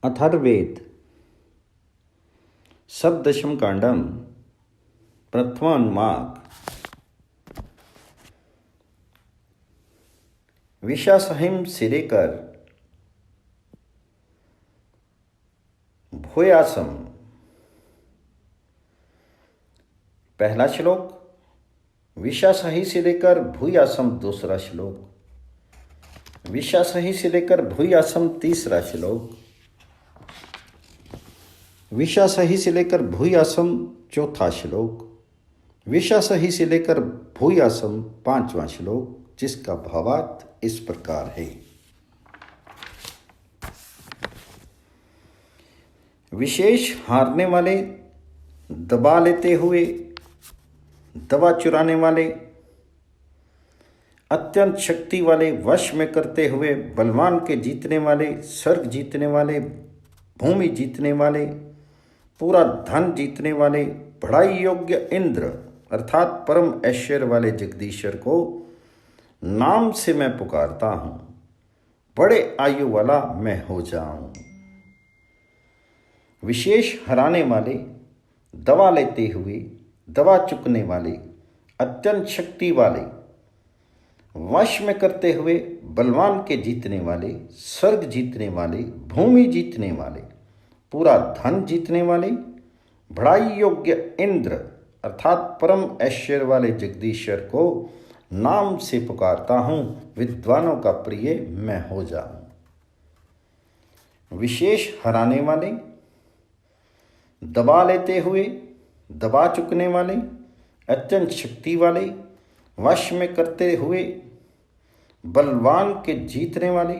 अथर्वेद सप्तदशम कांडम प्रथमानुवाक विषासहिम से लेकर भूयासम। पहला श्लोक, विषासही से लेकर भूयासम दूसरा श्लोक, विषासही से लेकर भूयासम तीसरा श्लोक, विषासही से लेकर भूयासम चौथा श्लोक, विषासही से लेकर भूयासम पांचवा श्लोक, जिसका भावार्थ इस प्रकार है। विशेष हारने वाले, दबा लेते हुए, दवा चुराने वाले, अत्यंत शक्ति वाले, वश में करते हुए, बलवान के जीतने वाले, स्वर्ग जीतने वाले, भूमि जीतने वाले, पूरा धन जीतने वाले, बढ़ाई योग्य इंद्र अर्थात परम ऐश्वर्य वाले जगदीश्वर को नाम से मैं पुकारता हूं, बड़े आयु वाला मैं हो जाऊं। विशेष हराने वाले, दवा लेते हुए, दवा चुकने वाले, अत्यंत शक्ति वाले, वश में करते हुए, बलवान के जीतने वाले, स्वर्ग जीतने वाले, भूमि जीतने वाले, पूरा धन जीतने वाले, बढ़ाई योग्य इंद्र अर्थात परम ऐश्वर्य वाले जगदीश्वर को नाम से पुकारता हूं, विद्वानों का प्रिय मैं हो जाऊं। विशेष हराने वाले, दबा लेते हुए, दबा चुकने वाले, अत्यंत शक्ति वाले, वश में करते हुए, बलवान के जीतने वाले,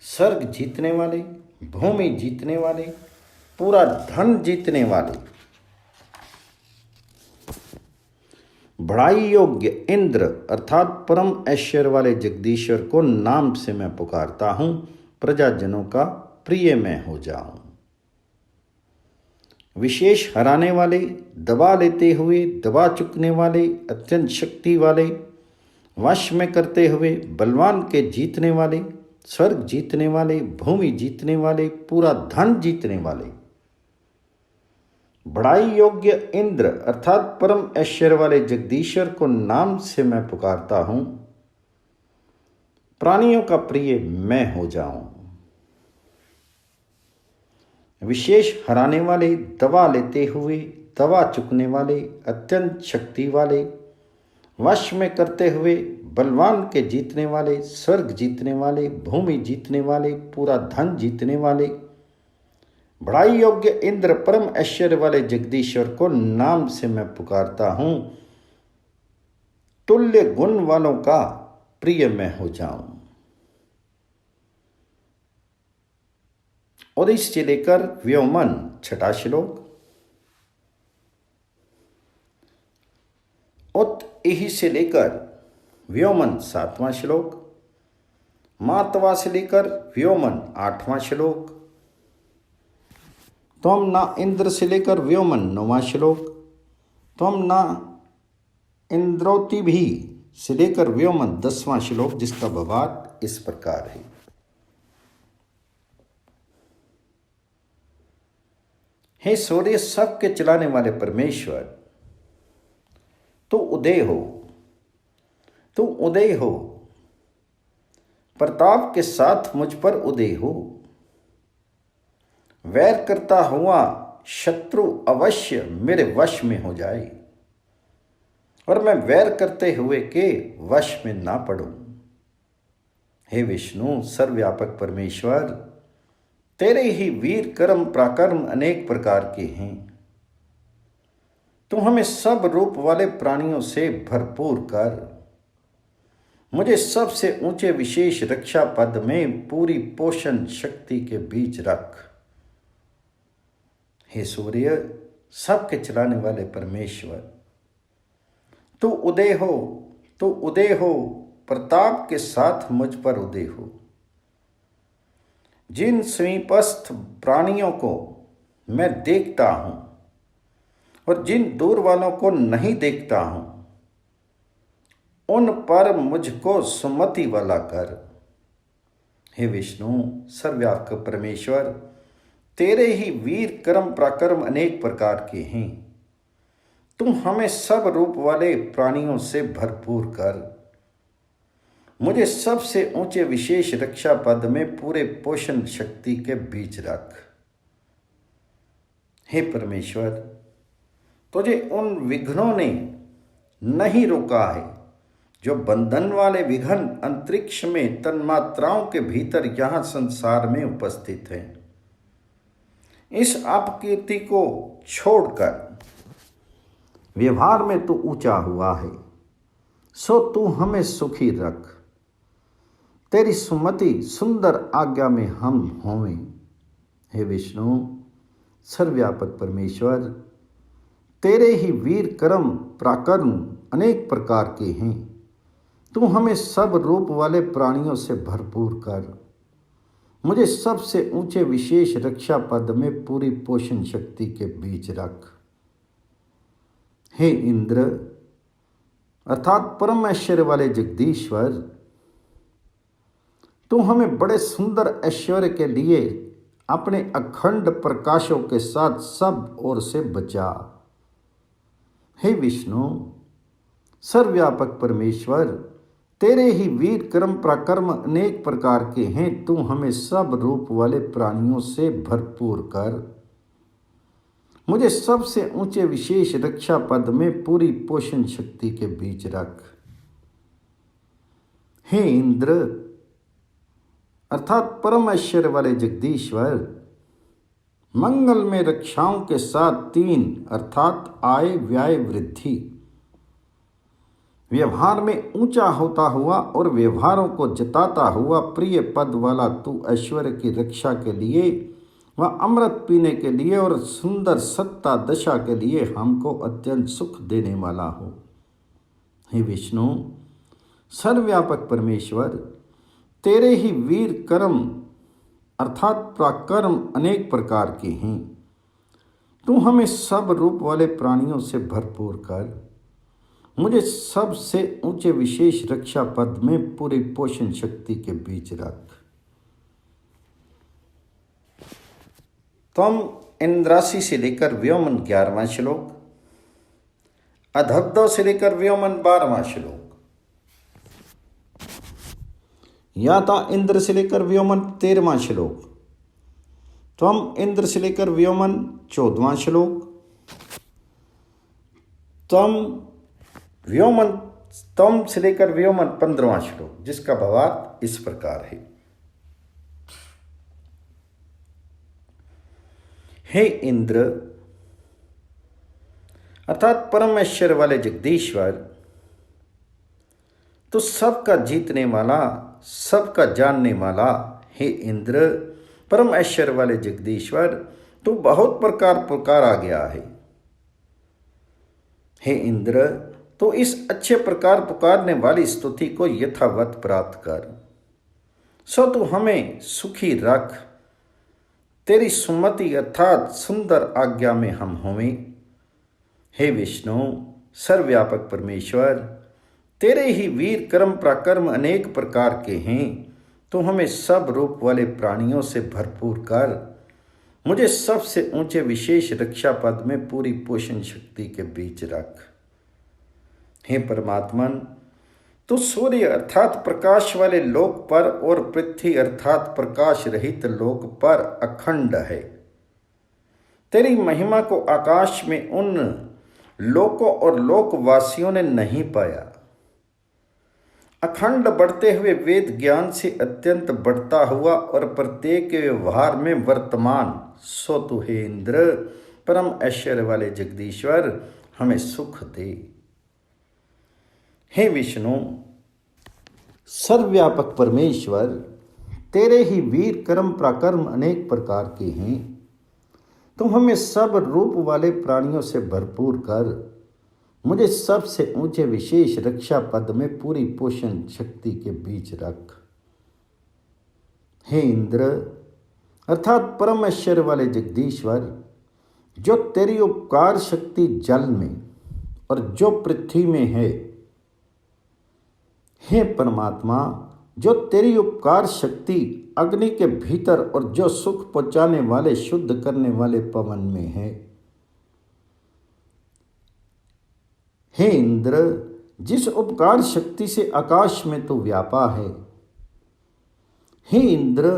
स्वर्ग जीतने वाले, भूमि जीतने वाले, पूरा धन जीतने वाले, बढ़ाई योग्य इंद्र अर्थात परम ऐश्वर्य वाले जगदीश्वर को नाम से मैं पुकारता हूं, प्रजाजनों का प्रिय मैं हो जाऊं। विशेष हराने वाले, दबा लेते हुए, दबा चुकने वाले, अत्यंत शक्ति वाले, वश में करते हुए, बलवान के जीतने वाले, स्वर्ग जीतने वाले, भूमि जीतने वाले, पूरा धन जीतने वाले, बढ़ाई योग्य इंद्र अर्थात परम ऐश्वर्य वाले जगदीश्वर को नाम से मैं पुकारता हूं, प्राणियों का प्रिय मैं हो जाऊं। विशेष हराने वाले, दबा लेते हुए, दबा चुकने वाले, अत्यंत शक्ति वाले, वश में करते हुए, बलवान के जीतने वाले, स्वर्ग जीतने वाले, भूमि जीतने वाले, पूरा धन जीतने वाले, बढ़ाई योग्य इंद्र परम ऐश्वर्य वाले जगदीश्वर को नाम से मैं पुकारता हूं, तुल्य गुण वालों का प्रिय मैं हो जाऊं। और इससे लेकर व्योमन छठा श्लोक, उत इहि से लेकर व्योमन सातवां श्लोक, मातवा से लेकर व्योमन आठवां श्लोक, त्वम ना इंद्र से लेकर व्योमन नौवां श्लोक, त्वम ना इंद्रोति भी से लेकर व्योमन 10वां श्लोक, जिसका भावार्थ इस प्रकार है। हे सूर्य सबके चलाने वाले परमेश्वर, तू उदय हो, तू उदय हो, प्रताप के साथ मुझ पर उदय हो। वैर करता हुआ शत्रु अवश्य मेरे वश में हो जाए और मैं वैर करते हुए के वश में ना पड़ूं। हे विष्णु सर्वव्यापक परमेश्वर, तेरे ही वीर कर्म प्राकर्म अनेक प्रकार के हैं। तू हमें सब रूप वाले प्राणियों से भरपूर कर, मुझे सबसे ऊंचे विशेष रक्षा पद में पूरी पोषण शक्ति के बीच रख। हे सूर्य सबके चलाने वाले परमेश्वर, तू उदय हो, तू उदय हो, प्रताप के साथ मुझ पर उदय हो। जिन समीपस्थ प्राणियों को मैं देखता हूं और जिन दूर वालों को नहीं देखता हूं, उन पर मुझको सुमति वाला कर। हे विष्णु सर्वव्यापक परमेश्वर, तेरे ही वीर कर्म पराक्रम अनेक प्रकार के हैं। तू हमें सब रूप वाले प्राणियों से भरपूर कर। मुझे सबसे ऊंचे विशेष रक्षा पद में पूरे पोषण शक्ति के बीच रख। हे परमेश्वर, तुझे उन विघ्नों ने नहीं रोका है जो बंधन वाले विघ्न अंतरिक्ष में तन्मात्राओं के भीतर यहां संसार में उपस्थित हैं। इस अपकीर्ति को छोड़कर व्यवहार में तू ऊंचा हुआ है, सो तू हमें सुखी रख। तेरी सुमति सुंदर आज्ञा में हम होवें। हे विष्णु, सर्वव्यापक परमेश्वर, तेरे ही वीर कर्म पराक्रम अनेक प्रकार के हैं। तू हमें सब रूप वाले प्राणियों से भरपूर कर। मुझे सबसे ऊंचे विशेष रक्षा पद में पूरी पोषण शक्ति के बीच रख। हे इंद्र अर्थात परम ऐश्वर्य वाले जगदीश्वर, तू हमें बड़े सुंदर ऐश्वर्य के लिए अपने अखंड प्रकाशों के साथ सब ओर से बचा। हे विष्णु, सर्वव्यापक परमेश्वर, तेरे ही वीर कर्म पराक्रम अनेक प्रकार के हैं। तू हमें सब रूप वाले प्राणियों से भरपूर कर। मुझे सबसे ऊंचे विशेष रक्षा पद में पूरी पोषण शक्ति के बीच रख। हे इंद्र अर्थात परम ऐश्वर्य वाले जगदीश्वर, मंगल में रक्षाओं के साथ 3 अर्थात आय व्यय वृद्धि, व्यवहार में ऊंचा होता हुआ और व्यवहारों को जताता हुआ प्रिय पद वाला तू ऐश्वर्य की रक्षा के लिए व अमृत पीने के लिए और सुंदर सत्ता दशा के लिए हमको अत्यंत सुख देने वाला हो। हे विष्णु, सर्वव्यापक परमेश्वर, तेरे ही वीर कर्म अर्थात पराक्रम अनेक प्रकार के हैं। तू हमें सब रूप वाले प्राणियों से भरपूर कर। मुझे सबसे ऊंचे विशेष रक्षा पद में पूरी पोषण शक्ति के बीच रख। त्वम इंद्रासी से लेकर व्योमन 11वां श्लोक, अधब्दो से लेकर व्योमन 12वां श्लोक, याता इंद्र से लेकर व्योमन 13वां श्लोक, त्वम इंद्र से लेकर व्योमन 14वां श्लोक, तम से लेकर व्योमन 15वां श्लोक, जिसका भावार्थ इस प्रकार है। हे इंद्र अर्थात परम ऐश्वर्य वाले जगदीश्वर, तो सबका जीतने वाला, सबका जानने वाला, हे इंद्र परम ऐश्वर्य वाले जगदीश्वर, तू बहुत प्रकार पुकारा गया है। हे इंद्र, तो इस अच्छे प्रकार पुकारने वाली स्तुति को यथावत प्राप्त कर, सो तू हमें सुखी रख। तेरी सुमति अर्थात सुंदर आज्ञा में हम होवें। हे विष्णु, सर्वव्यापक परमेश्वर, तेरे ही वीर कर्म पराक्रम अनेक प्रकार के हैं। तू हमें सब रूप वाले प्राणियों से भरपूर कर। मुझे सबसे ऊंचे विशेष रक्षा पद में पूरी पोषण शक्ति के बीच रख। हे परमात्मन, तू सूर्य अर्थात प्रकाश वाले लोक पर और पृथ्वी अर्थात प्रकाश रहित लोक पर अखंड है। तेरी महिमा को आकाश में उन लोकों और लोकवासियों ने नहीं पाया। अखंड बढ़ते हुए वेद ज्ञान से अत्यंत बढ़ता हुआ और प्रत्येक व्यवहार में वर्तमान, सो तू हे इंद्र परम ऐश्वर्य वाले जगदीश्वर हमें सुख दे। हे विष्णु, सर्वव्यापक परमेश्वर, तेरे ही वीर कर्म पराक्रम अनेक प्रकार के हैं। तुम हमें सब रूप वाले प्राणियों से भरपूर कर। मुझे सबसे ऊंचे विशेष रक्षा पद में पूरी पोषण शक्ति के बीच रख। हे इंद्र अर्थात परम ऐश्वर्य वाले जगदीश्वर, जो तेरी उपकार शक्ति जल में और जो पृथ्वी में है, हे परमात्मा, जो तेरी उपकार शक्ति अग्नि के भीतर और जो सुख पहुंचाने वाले, शुद्ध करने वाले पवन में है। हे इंद्र, जिस उपकार शक्ति से आकाश में तू व्यापा है, हे इंद्र,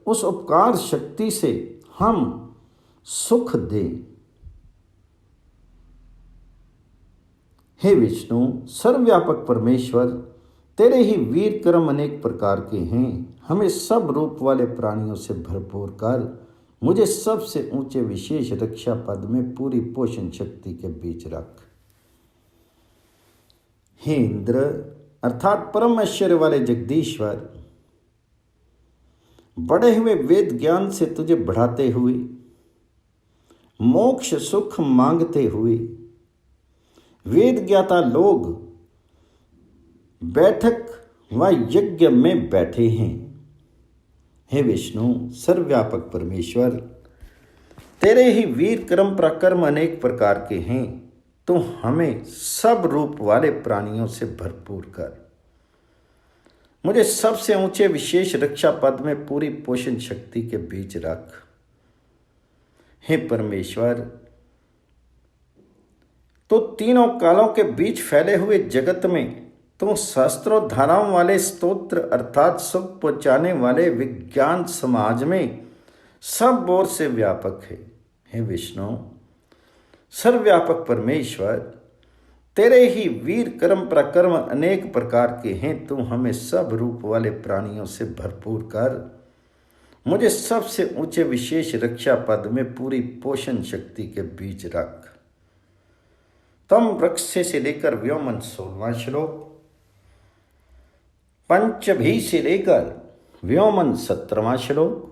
उस उपकार शक्ति से हम सुख दे। हे विष्णु, सर्वव्यापक परमेश्वर, तेरे ही वीर कर्म अनेक प्रकार के हैं। हमें सब रूप वाले प्राणियों से भरपूर कर मुझे सबसे ऊंचे विशेष रक्षा पद में पूरी पोषण शक्ति के बीच रख। हे इंद्र, अर्थात परम ऐश्वर्य वाले जगदीश्वर, बढ़े हुए वेद ज्ञान से तुझे बढ़ाते हुए, मोक्ष सुख मांगते हुए वेद ज्ञाता लोग बैठक व यज्ञ में बैठे हैं। हे विष्णु, सर्वव्यापक परमेश्वर, तेरे ही वीर कर्म पराक्रम अनेक प्रकार के हैं। तू हमें सब रूप वाले प्राणियों से भरपूर कर मुझे सबसे ऊंचे विशेष रक्षा पद में पूरी पोषण शक्ति के बीच रख। हे परमेश्वर, तो तीनों कालों के बीच फैले हुए जगत में तू शास्त्रों धाराओं वाले स्तोत्र अर्थात सुख पहुंचाने वाले विज्ञान समाज में सब ओर से व्यापक है। हे विष्णु, सर्वव्यापक परमेश्वर, तेरे ही वीर कर्म पराक्रम अनेक प्रकार के हैं। तू हमें सब रूप वाले प्राणियों से भरपूर कर मुझे सबसे ऊंचे विशेष रक्षा पद में पूरी पोषण शक्ति के बीच रख। तम वृक्ष से लेकर व्योमन 16वां श्लोक, पंचभी से लेकर व्योमन 17वां श्लोक,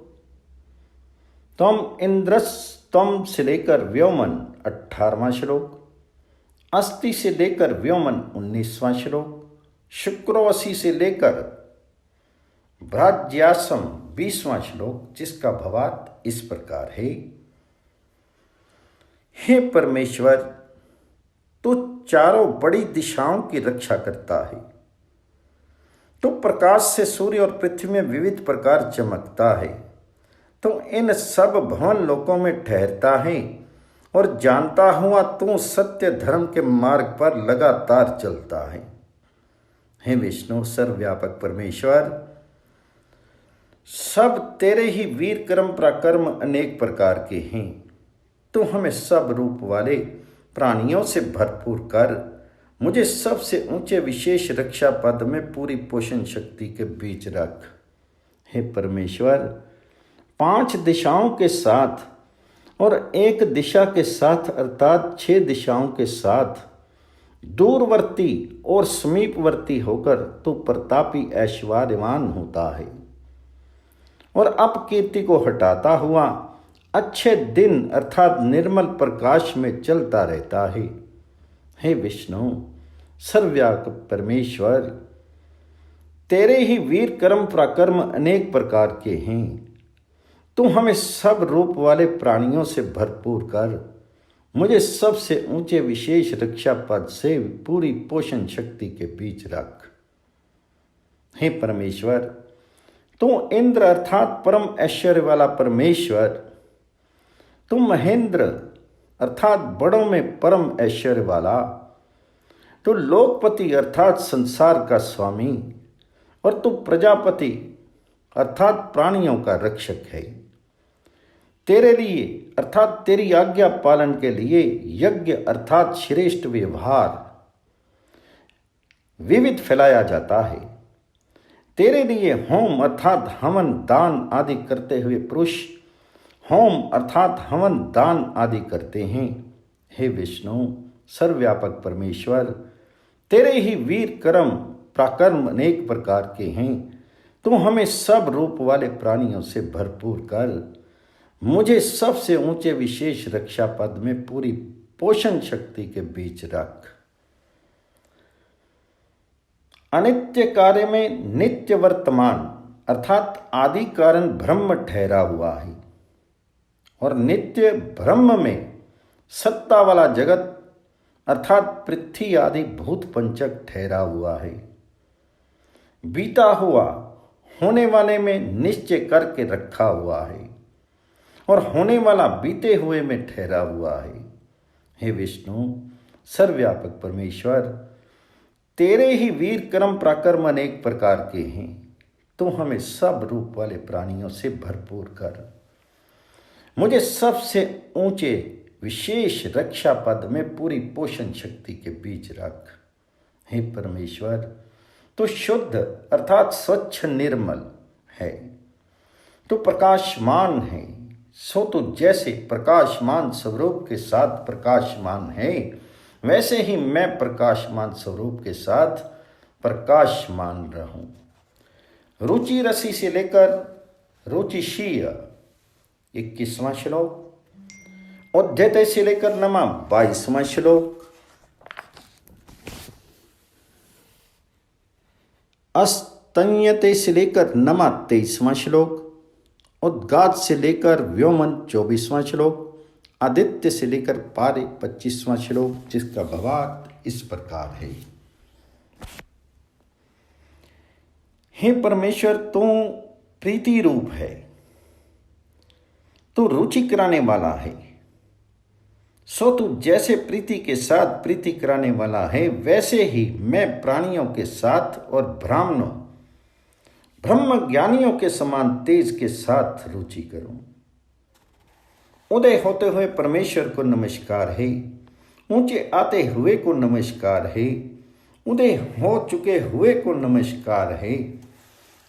तम इंद्रस्तम से लेकर व्योमन 18वां श्लोक, अस्थि से लेकर व्योमन 19वां श्लोक, शुक्रोवसी से लेकर भ्राज्यासम 20वां श्लोक, जिसका भावार्थ इस प्रकार है। हे परमेश्वर, तू चारों बड़ी दिशाओं की रक्षा करता है। तू प्रकाश से सूर्य और पृथ्वी में विविध प्रकार चमकता है। तू इन सब भवन लोकों में ठहरता है और जानता हुआ तू सत्य धर्म के मार्ग पर लगातार चलता है। हे विष्णु, सर्वव्यापक परमेश्वर, सब तेरे ही वीर कर्म पराक्रम अनेक प्रकार के हैं। तू हमें सब रूप वाले प्राणियों से भरपूर कर मुझे सबसे ऊंचे विशेष रक्षा पद में पूरी पोषण शक्ति के बीच रख। हे परमेश्वर, 5 दिशाओं के साथ और एक दिशा के साथ अर्थात 6 दिशाओं के साथ दूरवर्ती और समीपवर्ती होकर तू प्रतापी ऐश्वर्यवान होता है और अपकीर्ति को हटाता हुआ अच्छे दिन अर्थात निर्मल प्रकाश में चलता रहता है। हे विष्णु, सर्वव्यापक परमेश्वर, तेरे ही वीर कर्म पराक्रम अनेक प्रकार के हैं। तू हमें सब रूप वाले प्राणियों से भरपूर कर मुझे सबसे ऊंचे विशेष रक्षा पद से पूरी पोषण शक्ति के बीच रख। हे परमेश्वर, तू इंद्र अर्थात परम ऐश्वर्य वाला परमेश्वर, तू महेंद्र अर्थात बड़ों में परम ऐश्वर्य वाला, तू लोकपति अर्थात संसार का स्वामी और तू प्रजापति अर्थात प्राणियों का रक्षक है। तेरे लिए अर्थात तेरी आज्ञा पालन के लिए यज्ञ अर्थात श्रेष्ठ व्यवहार विविध फैलाया जाता है। तेरे लिए होम अर्थात हवन दान आदि करते हुए पुरुष होम अर्थात हवन दान आदि करते हैं। हे विष्णु, सर्वव्यापक परमेश्वर, तेरे ही वीर कर्म पराक्रम अनेक प्रकार के हैं। तू हमें सब रूप वाले प्राणियों से भरपूर कर मुझे सबसे ऊंचे विशेष रक्षा पद में पूरी पोषण शक्ति के बीच रख। अनित्य कार्य में नित्य वर्तमान अर्थात आदि कारण ब्रह्म ठहरा हुआ है और नित्य ब्रह्म में सत्ता वाला जगत अर्थात पृथ्वी आदि भूत पंचक ठहरा हुआ है। बीता हुआ होने वाले में निश्चय करके रखा हुआ है और होने वाला बीते हुए में ठहरा हुआ है। हे विष्णु, सर्वव्यापक परमेश्वर, तेरे ही वीर कर्म पराक्रम अनेक प्रकार के हैं। तू हमें सब रूप वाले प्राणियों से भरपूर कर मुझे सबसे ऊंचे विशेष रक्षा पद में पूरी पोषण शक्ति के बीच रख। हे परमेश्वर, तो शुद्ध अर्थात स्वच्छ निर्मल है, तो प्रकाशमान है। सो तो जैसे प्रकाशमान स्वरूप के साथ प्रकाशमान है, वैसे ही मैं प्रकाशमान स्वरूप के साथ प्रकाशमान रहूं। रुचि रसी से लेकर रुचिशीय 21वां श्लोक, उद्यते से लेकर नमा 22वां श्लोक, अस्तन्यते से लेकर नमा 23वां श्लोक, उद्गात से लेकर व्योमन 24वां श्लोक, आदित्य से लेकर पारे 25वां श्लोक, जिसका भावार्थ इस प्रकार है। हे परमेश्वर, तू प्रीति रूप है, तू रुचि कराने वाला है। सो तू जैसे प्रीति के साथ प्रीति कराने वाला है, वैसे ही मैं प्राणियों के साथ और ब्राह्मणों ब्रह्म ज्ञानियों के समान तेज के साथ रुचि करूं। उदय होते हुए परमेश्वर को नमस्कार है, ऊंचे आते हुए को नमस्कार है, उदय हो चुके हुए को नमस्कार है,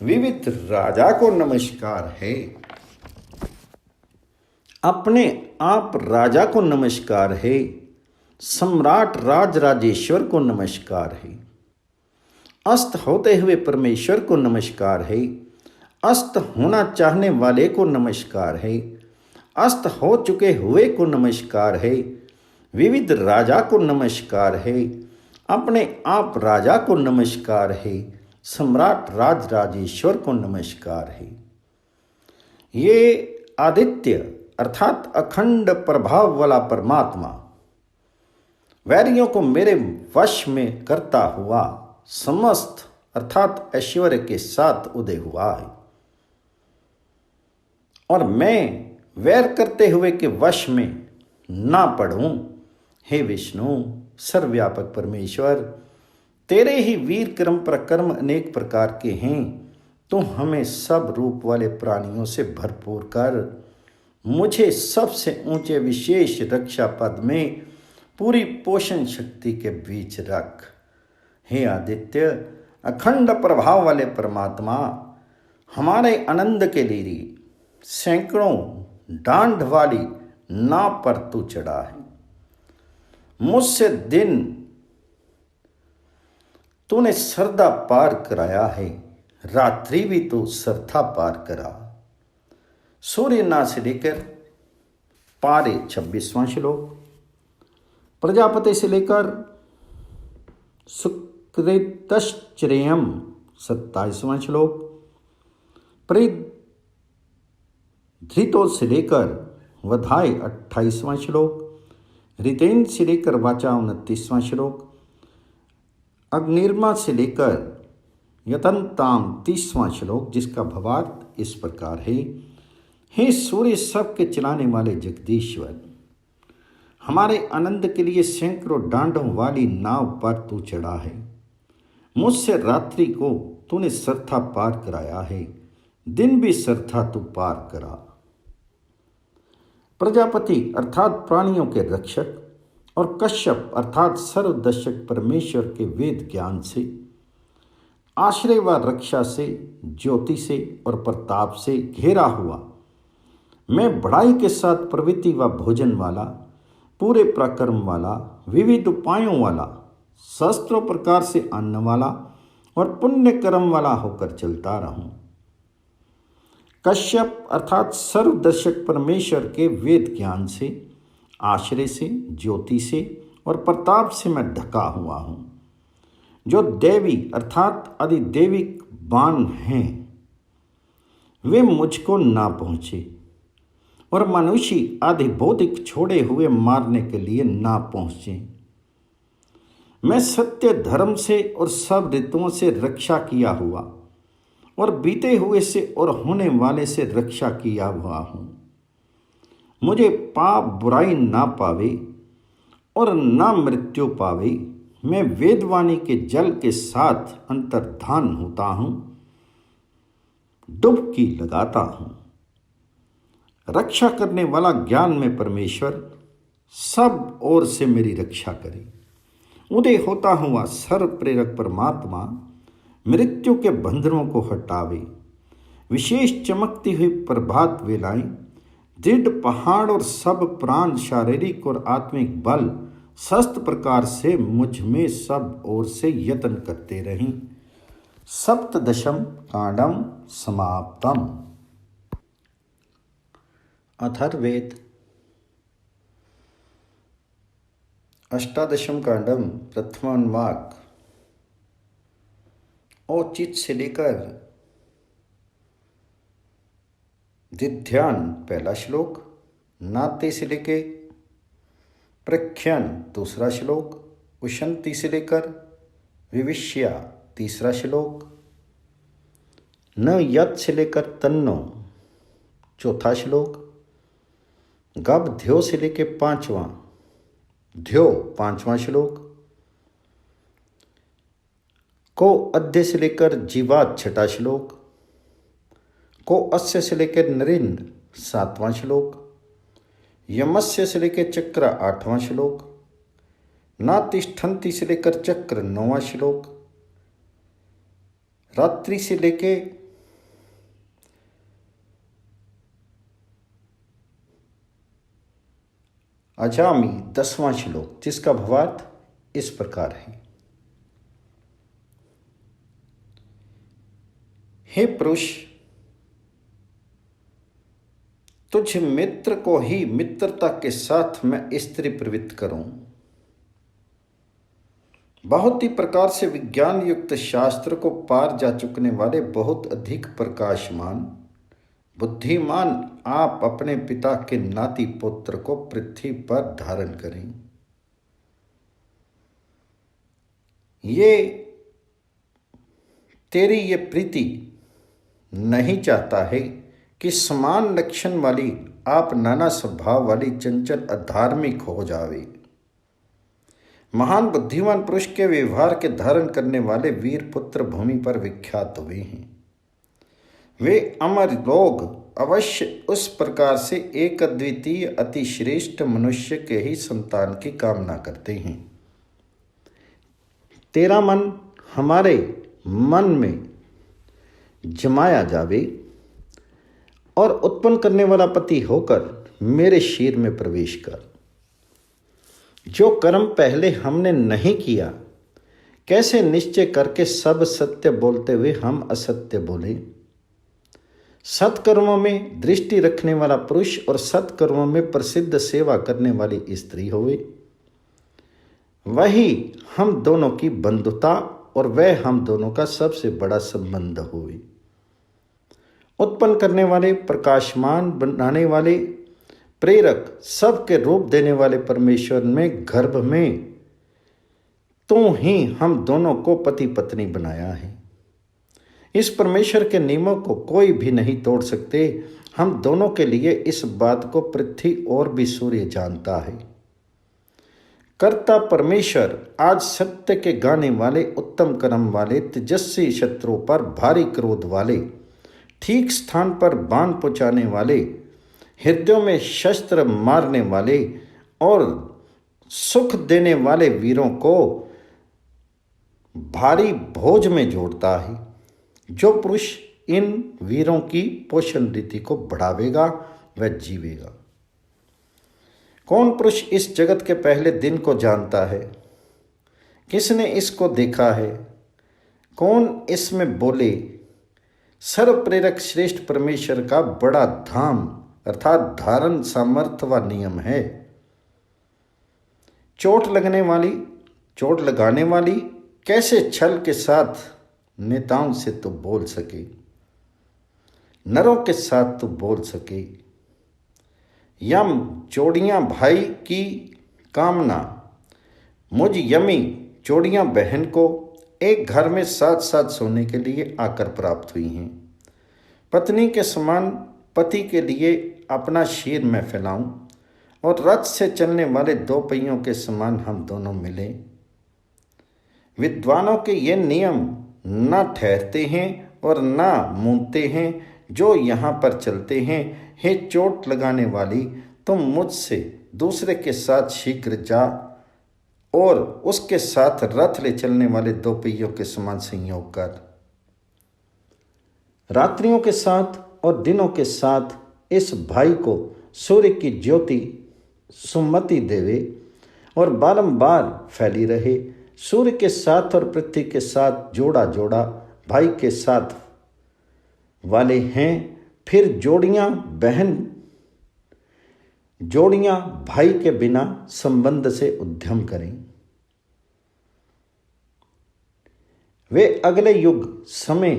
विविध राजा को नमस्कार है, अपने आप राजा को नमस्कार है, सम्राट राज राजेश्वर को नमस्कार है, अस्त होते हुए परमेश्वर को नमस्कार है, अस्त होना चाहने वाले को नमस्कार है, अस्त हो चुके हुए को नमस्कार है, विविध राजा को नमस्कार है, अपने आप राजा को नमस्कार है, सम्राट राज राजेश्वर को नमस्कार है। ये आदित्य अर्थात अखंड प्रभाव वाला परमात्मा वैरियों को मेरे वश में करता हुआ समस्त अर्थात ऐश्वर्य के साथ उदय हुआ है, और मैं वैर करते हुए के वश में ना पड़ूं। हे विष्णु, सर्वव्यापक परमेश्वर, तेरे ही वीर कर्म प्रकर्म अनेक प्रकार के हैं। तो हमें सब रूप वाले प्राणियों से भरपूर कर मुझे सबसे ऊंचे विशेष रक्षा पद में पूरी पोषण शक्ति के बीच रख। हे आदित्य, अखंड प्रभाव वाले परमात्मा, हमारे आनंद के लिए सैकड़ों डांड वाली नाव पर तू चढ़ा है। मुझसे दिन तूने सरदा पार कराया है, रात्रि भी तू सरथा पार करा। सूर्यनाथ से लेकर पारे 26वां श्लोक, प्रजापति से लेकर सुकृतश्चर्यम 27वां श्लोक, परिधृतो से लेकर वधाय 28वां श्लोक, रितेन से लेकर वाचा 29वां श्लोक, अग्निर्मा से लेकर यतनताम 30वां श्लोक, जिसका भावार्थ इस प्रकार है। हे सूर्य सबके चलाने वाले जगदीश्वर, हमारे आनंद के लिए सैकड़ों डांडों वाली नाव पर तू चढ़ा है। मुझसे रात्रि को तूने सरथा पार कराया है, दिन भी सरथा तू पार करा। प्रजापति अर्थात प्राणियों के रक्षक और कश्यप अर्थात सर्वदर्शक परमेश्वर के वेद ज्ञान से, आश्रय व रक्षा से, ज्योति से और प्रताप से घेरा हुआ मैं बढ़ाई के साथ प्रवृत्ति व भोजन वाला, पूरे पराक्रम वाला, विविध उपायों वाला, शस्त्रों प्रकार से अन्न वाला और पुण्य कर्म वाला होकर चलता रहूं। कश्यप अर्थात सर्वदर्शक परमेश्वर के वेद ज्ञान से, आश्रय से, ज्योति से और प्रताप से मैं ढका हुआ हूं। जो देवी अर्थात अधिदेविक बाण हैं, वे मुझको ना पहुंचे, और मनुष्य आदि भौतिक छोड़े हुए मारने के लिए ना पहुंचे। मैं सत्य धर्म से और सब ऋतुओं से रक्षा किया हुआ और बीते हुए से और होने वाले से रक्षा किया हुआ हूँ। मुझे पाप बुराई ना पावे और ना मृत्यु पावे। मैं वेदवाणी के जल के साथ अंतर्धान होता हूँ, डुबकी लगाता हूँ। रक्षा करने वाला ज्ञान में परमेश्वर सब ओर से मेरी रक्षा करे। उदय होता हुआ सर्व प्रेरक परमात्मा मृत्यु के बंधनों को हटावे। विशेष चमकती हुई प्रभात वेलाएं दृढ़ पहाड़ और सब प्राण शारीरिक और आत्मिक बल स्वस्थ प्रकार से मुझ में सब ओर से यत्न करते रहें। सप्तदशम कांडम समाप्तम। अथर्ववेद अष्टादशम कांडम प्रथम अनुवाक औचित से लेकर दिध्यान पहला श्लोक, नाते से लेकर प्रख्यान दूसरा श्लोक, उशंति से लेकर विविष्या तीसरा श्लोक, न यत से लेकर तन्नो चौथा श्लोक, गब ध्यो से लेकर पांचवा ध्यो पांचवा श्लोक, को अध्य से लेकर जीवात छठा श्लोक, को अस्य से लेकर नरेंद्र सातवां श्लोक, यमस्य से लेकर चक्र आठवां श्लोक, नातिष्ठन्ति से लेकर चक्र नौवां श्लोक, रात्रि से लेकर अजामी 10वां श्लोक, जिसका भावार्थ इस प्रकार है। हे पुरुष, तुझ मित्र को ही मित्रता के साथ मैं स्त्री प्रवृत्त करूं। बहुत ही प्रकार से विज्ञान युक्त शास्त्र को पार जा चुकने वाले बहुत अधिक प्रकाशमान बुद्धिमान आप अपने पिता के नाती पुत्र को पृथ्वी पर धारण करें। ये तेरी ये प्रीति नहीं चाहता है कि समान लक्षण वाली आप नाना स्वभाव वाली चंचल अधार्मिक हो जावे। महान बुद्धिमान पुरुष के व्यवहार के धारण करने वाले वीर पुत्र भूमि पर विख्यात हुए हैं। वे अमर लोग अवश्य उस प्रकार से एक अद्वितीय अति श्रेष्ठ मनुष्य के ही संतान की कामना करते हैं। तेरा मन हमारे मन में जमाया जावे और उत्पन्न करने वाला पति होकर मेरे शरीर में प्रवेश कर। जो कर्म पहले हमने नहीं किया, कैसे निश्चय करके सब सत्य बोलते हुए हम असत्य बोले। सत्कर्मों में दृष्टि रखने वाला पुरुष और सत्कर्मों में प्रसिद्ध सेवा करने वाली स्त्री होवे। वही हम दोनों की बंधुता और वह हम दोनों का सबसे बड़ा संबंध होवे। उत्पन्न करने वाले, प्रकाशमान बनाने वाले, प्रेरक, सबके रूप देने वाले परमेश्वर में गर्भ में तू ही हम दोनों को पति पत्नी बनाया है। इस परमेश्वर के नियमों को कोई भी नहीं तोड़ सकते। हम दोनों के लिए इस बात को पृथ्वी और भी सूर्य जानता है। कर्ता परमेश्वर आज सत्य के गाने वाले, उत्तम कर्म वाले, तेजस्वी शत्रुओं पर भारी क्रोध वाले, ठीक स्थान पर बाण पहुंचाने वाले, हृदयों में शस्त्र मारने वाले और सुख देने वाले वीरों को भारी भोज में जोड़ता है। जो पुरुष इन वीरों की पोषण रीति को बढ़ावेगा वह जीवेगा। कौन पुरुष इस जगत के पहले दिन को जानता है? किसने इसको देखा है? कौन इसमें बोले? सर्व प्रेरक श्रेष्ठ परमेश्वर का बड़ा धाम अर्थात धारण सामर्थ्य व नियम है। चोट लगाने वाली कैसे छल के साथ नेताओं से तो बोल सके, नरों के साथ तो बोल सके। यम चोड़ियां भाई की कामना, मुझ यमी चोड़ियां बहन को एक घर में साथ साथ सोने के लिए आकर प्राप्त हुई हैं। पत्नी के समान पति के लिए अपना शीर मैं फैलाऊं और रथ से चलने वाले दो पहियों के समान हम दोनों मिले। विद्वानों के ये नियम न ठहरते हैं और न मूंदते हैं जो यहाँ पर चलते हैं। हे चोट लगाने वाली, तुम मुझसे दूसरे के साथ शीघ्र जा और उसके साथ रथ ले चलने वाले दो पहियों के समान संयोग कर। रात्रियों के साथ और दिनों के साथ इस भाई को सूर्य की ज्योति सुमति देवे और बारंबार फैली रहे। सूर्य के साथ और पृथ्वी के साथ जोड़ा जोड़ा भाई के साथ वाले हैं। फिर जोड़ियां भाई के बिना संबंध से उद्यम करें। वे अगले युग समय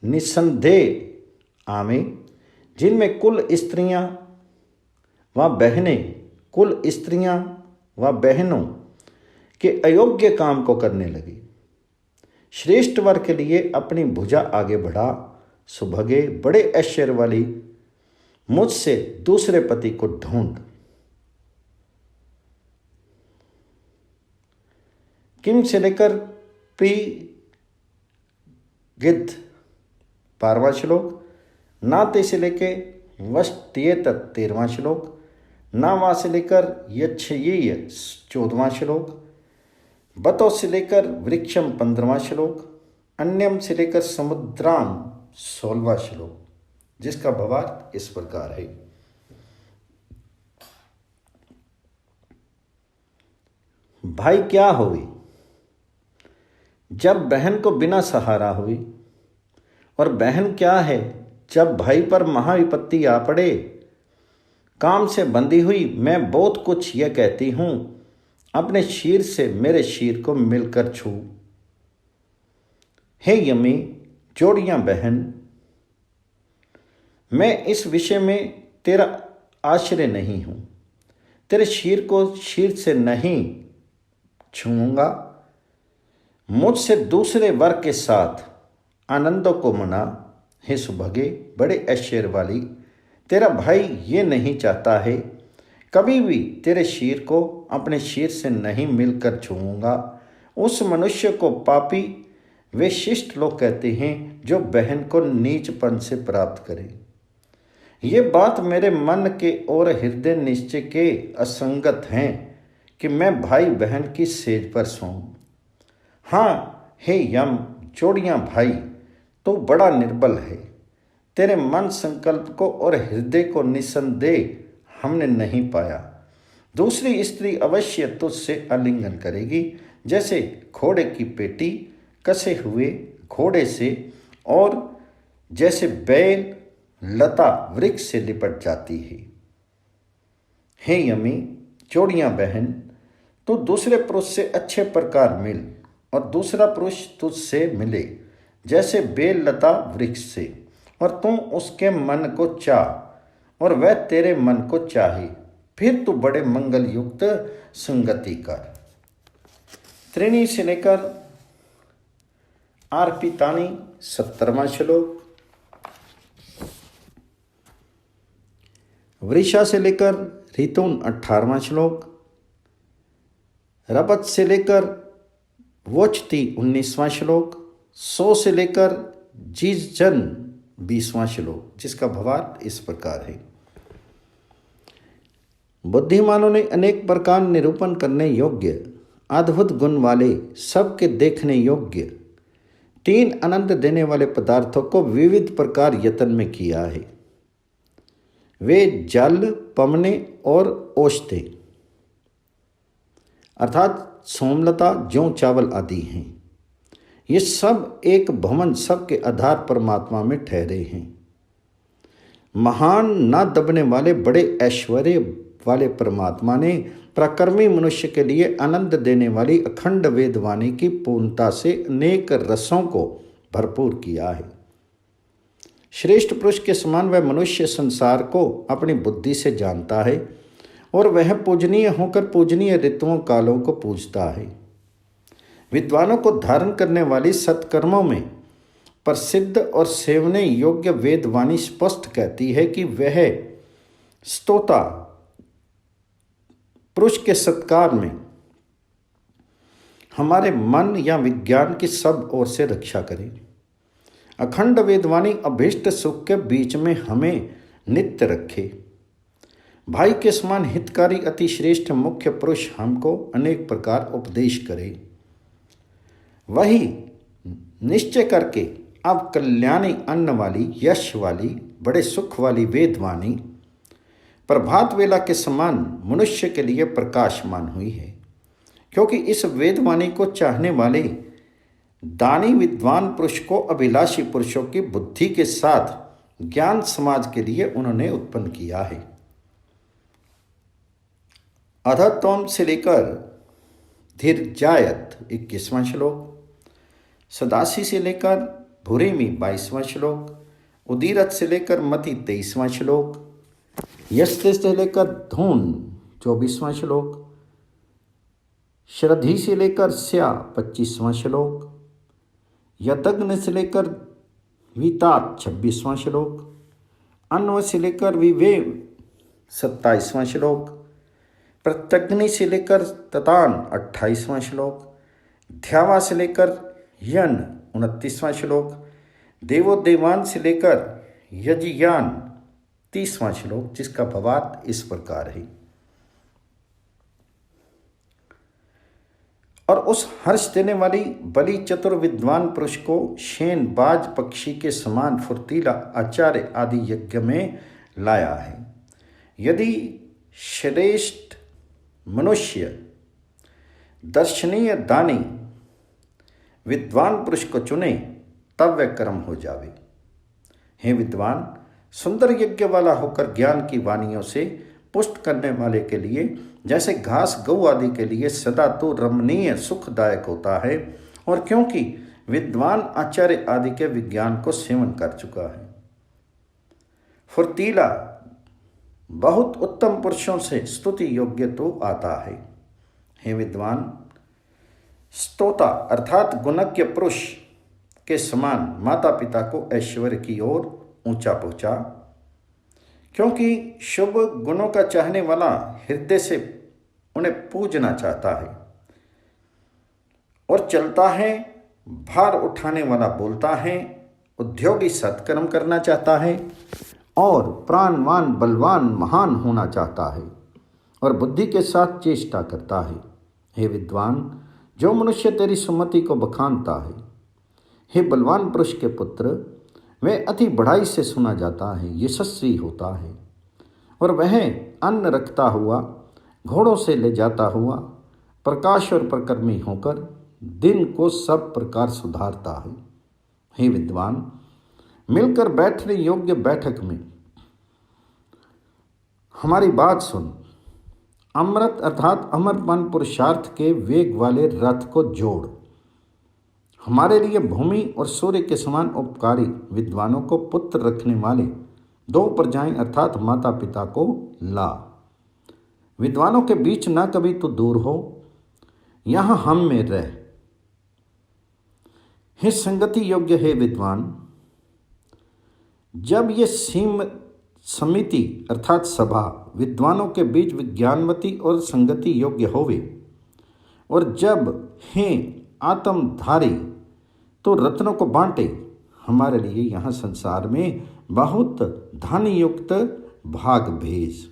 निसंदेह आवे जिनमें कुल स्त्रियां व बहनों के अयोग्य काम को करने लगी। श्रेष्ठ वर के लिए अपनी भुजा आगे बढ़ा। सुभगे बड़े ऐश्वर्य वाली, मुझसे दूसरे पति को ढूंढ। किम से लेकर प्री गिद्ध 12वां श्लोक, नाते से लेकर वस्त्ये तक 13वां श्लोक, नावा से लेकर यक्षयीय 14वां श्लोक, बतो से लेकर वृक्षम 15वां श्लोक, अन्यम से लेकर समुद्राम 16वां श्लोक, जिसका भावार्थ इस प्रकार है। भाई क्या हुई जब बहन को बिना सहारा हुई, और बहन क्या है जब भाई पर महाविपत्ति आ पड़े। काम से बंधी हुई मैं बहुत कुछ यह कहती हूं, अपने शीर से मेरे शीर को मिलकर छू। हे यमी जोड़ियां बहन, मैं इस विषय में तेरा आश्रय नहीं हूं, तेरे शीर को शीर से नहीं छूऊंगा। मुझसे दूसरे वर के साथ आनंदों को मना। हे सुभगे बड़े ऐश्वर्य वाली, तेरा भाई ये नहीं चाहता है, कभी भी तेरे शीर को अपने शीर से नहीं मिलकर छूऊंगा। उस मनुष्य को पापी वे शिष्ट लोग कहते हैं जो बहन को नीचपन से प्राप्त करे। ये बात मेरे मन के और हृदय निश्चय के असंगत हैं कि मैं भाई बहन की सेज पर सोऊं। हाँ हे यम जोड़ियां भाई, तो बड़ा निर्बल है। तेरे मन संकल्प को और हृदय को निसंदेह हमने नहीं पाया। दूसरी स्त्री अवश्य तुझसे आलिंगन करेगी, जैसे घोड़े की पेटी कसे हुए घोड़े से, और जैसे बैल लता वृक्ष से लिपट जाती है। हे यमी जोड़ियां बहन, तू दूसरे पुरुष से अच्छे प्रकार मिल और दूसरा पुरुष तुझसे मिले जैसे बेल लता वृक्ष से, और तुम उसके मन को चाह और वह तेरे मन को चाहे, फिर तू बड़े मंगल युक्त संगति कर। त्रिणी से लेकर आर्पितानी 17वां श्लोक, वृषा से लेकर ऋतुन 18वां श्लोक, रबत से लेकर वोचती 19वां श्लोक, सो से लेकर जीजन 20वां श्लोक, जिसका भावार्थ इस प्रकार है। बुद्धिमानों ने अनेक प्रकार निरूपण करने योग्य अद्भुत गुण वाले सबके देखने योग्य 3 आनंद देने वाले पदार्थों को विविध प्रकार यत्न में किया है। वे जल, पवने और औषधि अर्थात सोमलता, जौ, चावल आदि हैं। ये सब एक भवन सबके आधार परमात्मा में ठहरे हैं। महान न दबने वाले बड़े ऐश्वर्य वाले परमात्मा ने प्रकर्मी मनुष्य के लिए आनंद देने वाली अखंड वेदवाणी की पूर्णता से अनेक रसों को भरपूर किया है। श्रेष्ठ पुरुष के समान वह मनुष्य संसार को अपनी बुद्धि से जानता है और वह पूजनीय होकर पूजनीय ऋतुओं कालों को पूजता है। विद्वानों को धारण करने वाली सत्कर्मों में प्रसिद्ध और सेवने योग्य वेदवाणी स्पष्ट कहती है कि वह स्तोता पुरुष के सत्कार में हमारे मन या विज्ञान की सब ओर से रक्षा करे। अखंड वेदवाणी अभीष्ट सुख के बीच में हमें नित्य रखे। भाई के समान हितकारी अति श्रेष्ठ मुख्य पुरुष हमको अनेक प्रकार उपदेश करे। वही निश्चय करके अब कल्याणी अन्न वाली, यश वाली, बड़े सुख वाली वेदवाणी प्रभात वेला के समान मनुष्य के लिए प्रकाशमान हुई है, क्योंकि इस वेदवाणी को चाहने वाले दानी विद्वान पुरुष को अभिलाषी पुरुषों की बुद्धि के साथ ज्ञान समाज के लिए उन्होंने उत्पन्न किया है। अधतोम से लेकर धीर्जायत 21वां श्लोक, सदासी से लेकर भूरेमी 22वां श्लोक, उदीरथ से लेकर मति 23वां श्लोक, यस्ते से लेकर धून 24वां श्लोक, श्रद्धि से लेकर स्या 25वां श्लोक, यतग्न से लेकर वितात 26वां श्लोक, अन्व से लेकर विवेव 27वां श्लोक, प्रत्यग्नि से लेकर ततान 28वां श्लोक, ध्यावा से लेकर यन 29वां श्लोक, देवोदेवान से लेकर यजयान 30वां श्लोक, जिसका भावार्थ इस प्रकार है। और उस हर्ष देने वाली बलि चतुर विद्वान पुरुष को शेन बाज पक्षी के समान फुर्तीला आचार्य आदि यज्ञ में लाया है। यदि श्रेष्ठ मनुष्य दर्शनीय दानी विद्वान पुरुष को चुने तब वह कर्म हो जावे। हे विद्वान, सुंदर यज्ञ वाला होकर ज्ञान की वाणियों से पुष्ट करने वाले के लिए जैसे घास गौ आदि के लिए सदा तो रमणीय सुखदायक होता है, और क्योंकि विद्वान आचार्य आदि के विज्ञान को सेवन कर चुका है, फुर्तीला बहुत उत्तम पुरुषों से स्तुति योग्य तो आता है। हे विद्वान, स्तोता अर्थात गुणज्ञ पुरुष के समान माता पिता को ऐश्वर्य की ओर ऊंचा पहुंचा, क्योंकि शुभ गुणों का चाहने वाला हृदय से उन्हें पूजना चाहता है और चलता है, भार उठाने वाला बोलता है, उद्योगी सत्कर्म करना चाहता है और प्राणवान बलवान महान होना चाहता है और बुद्धि के साथ चेष्टा करता है। हे विद्वान, जो मनुष्य तेरी सुमति को बखानता है, हे बलवान पुरुष के पुत्र, वह अति बढ़ाई से सुना जाता है, यशस्वी होता है और वह अन्न रखता हुआ, घोड़ों से ले जाता हुआ, प्रकाश और प्रकर्मी होकर दिन को सब प्रकार सुधारता है। हे विद्वान, मिलकर बैठने योग्य बैठक में हमारी बात सुन। अमृत अर्थात अमरपन पुरुषार्थ के वेग वाले रथ को जोड़। हमारे लिए भूमि और सूर्य के समान उपकारी विद्वानों को पुत्र रखने वाले 2 प्रजाएं अर्थात माता पिता को ला। विद्वानों के बीच ना कभी तू दूर हो, यहाँ हम में रह। हे संगति योग्य है विद्वान, जब ये समिति अर्थात सभा विद्वानों के बीच विज्ञानवती और संगति योग्य होवे, और जब हे आत्मधारी तो रत्नों को बांटे, हमारे लिए यहाँ संसार में बहुत धन युक्त भाग भेज।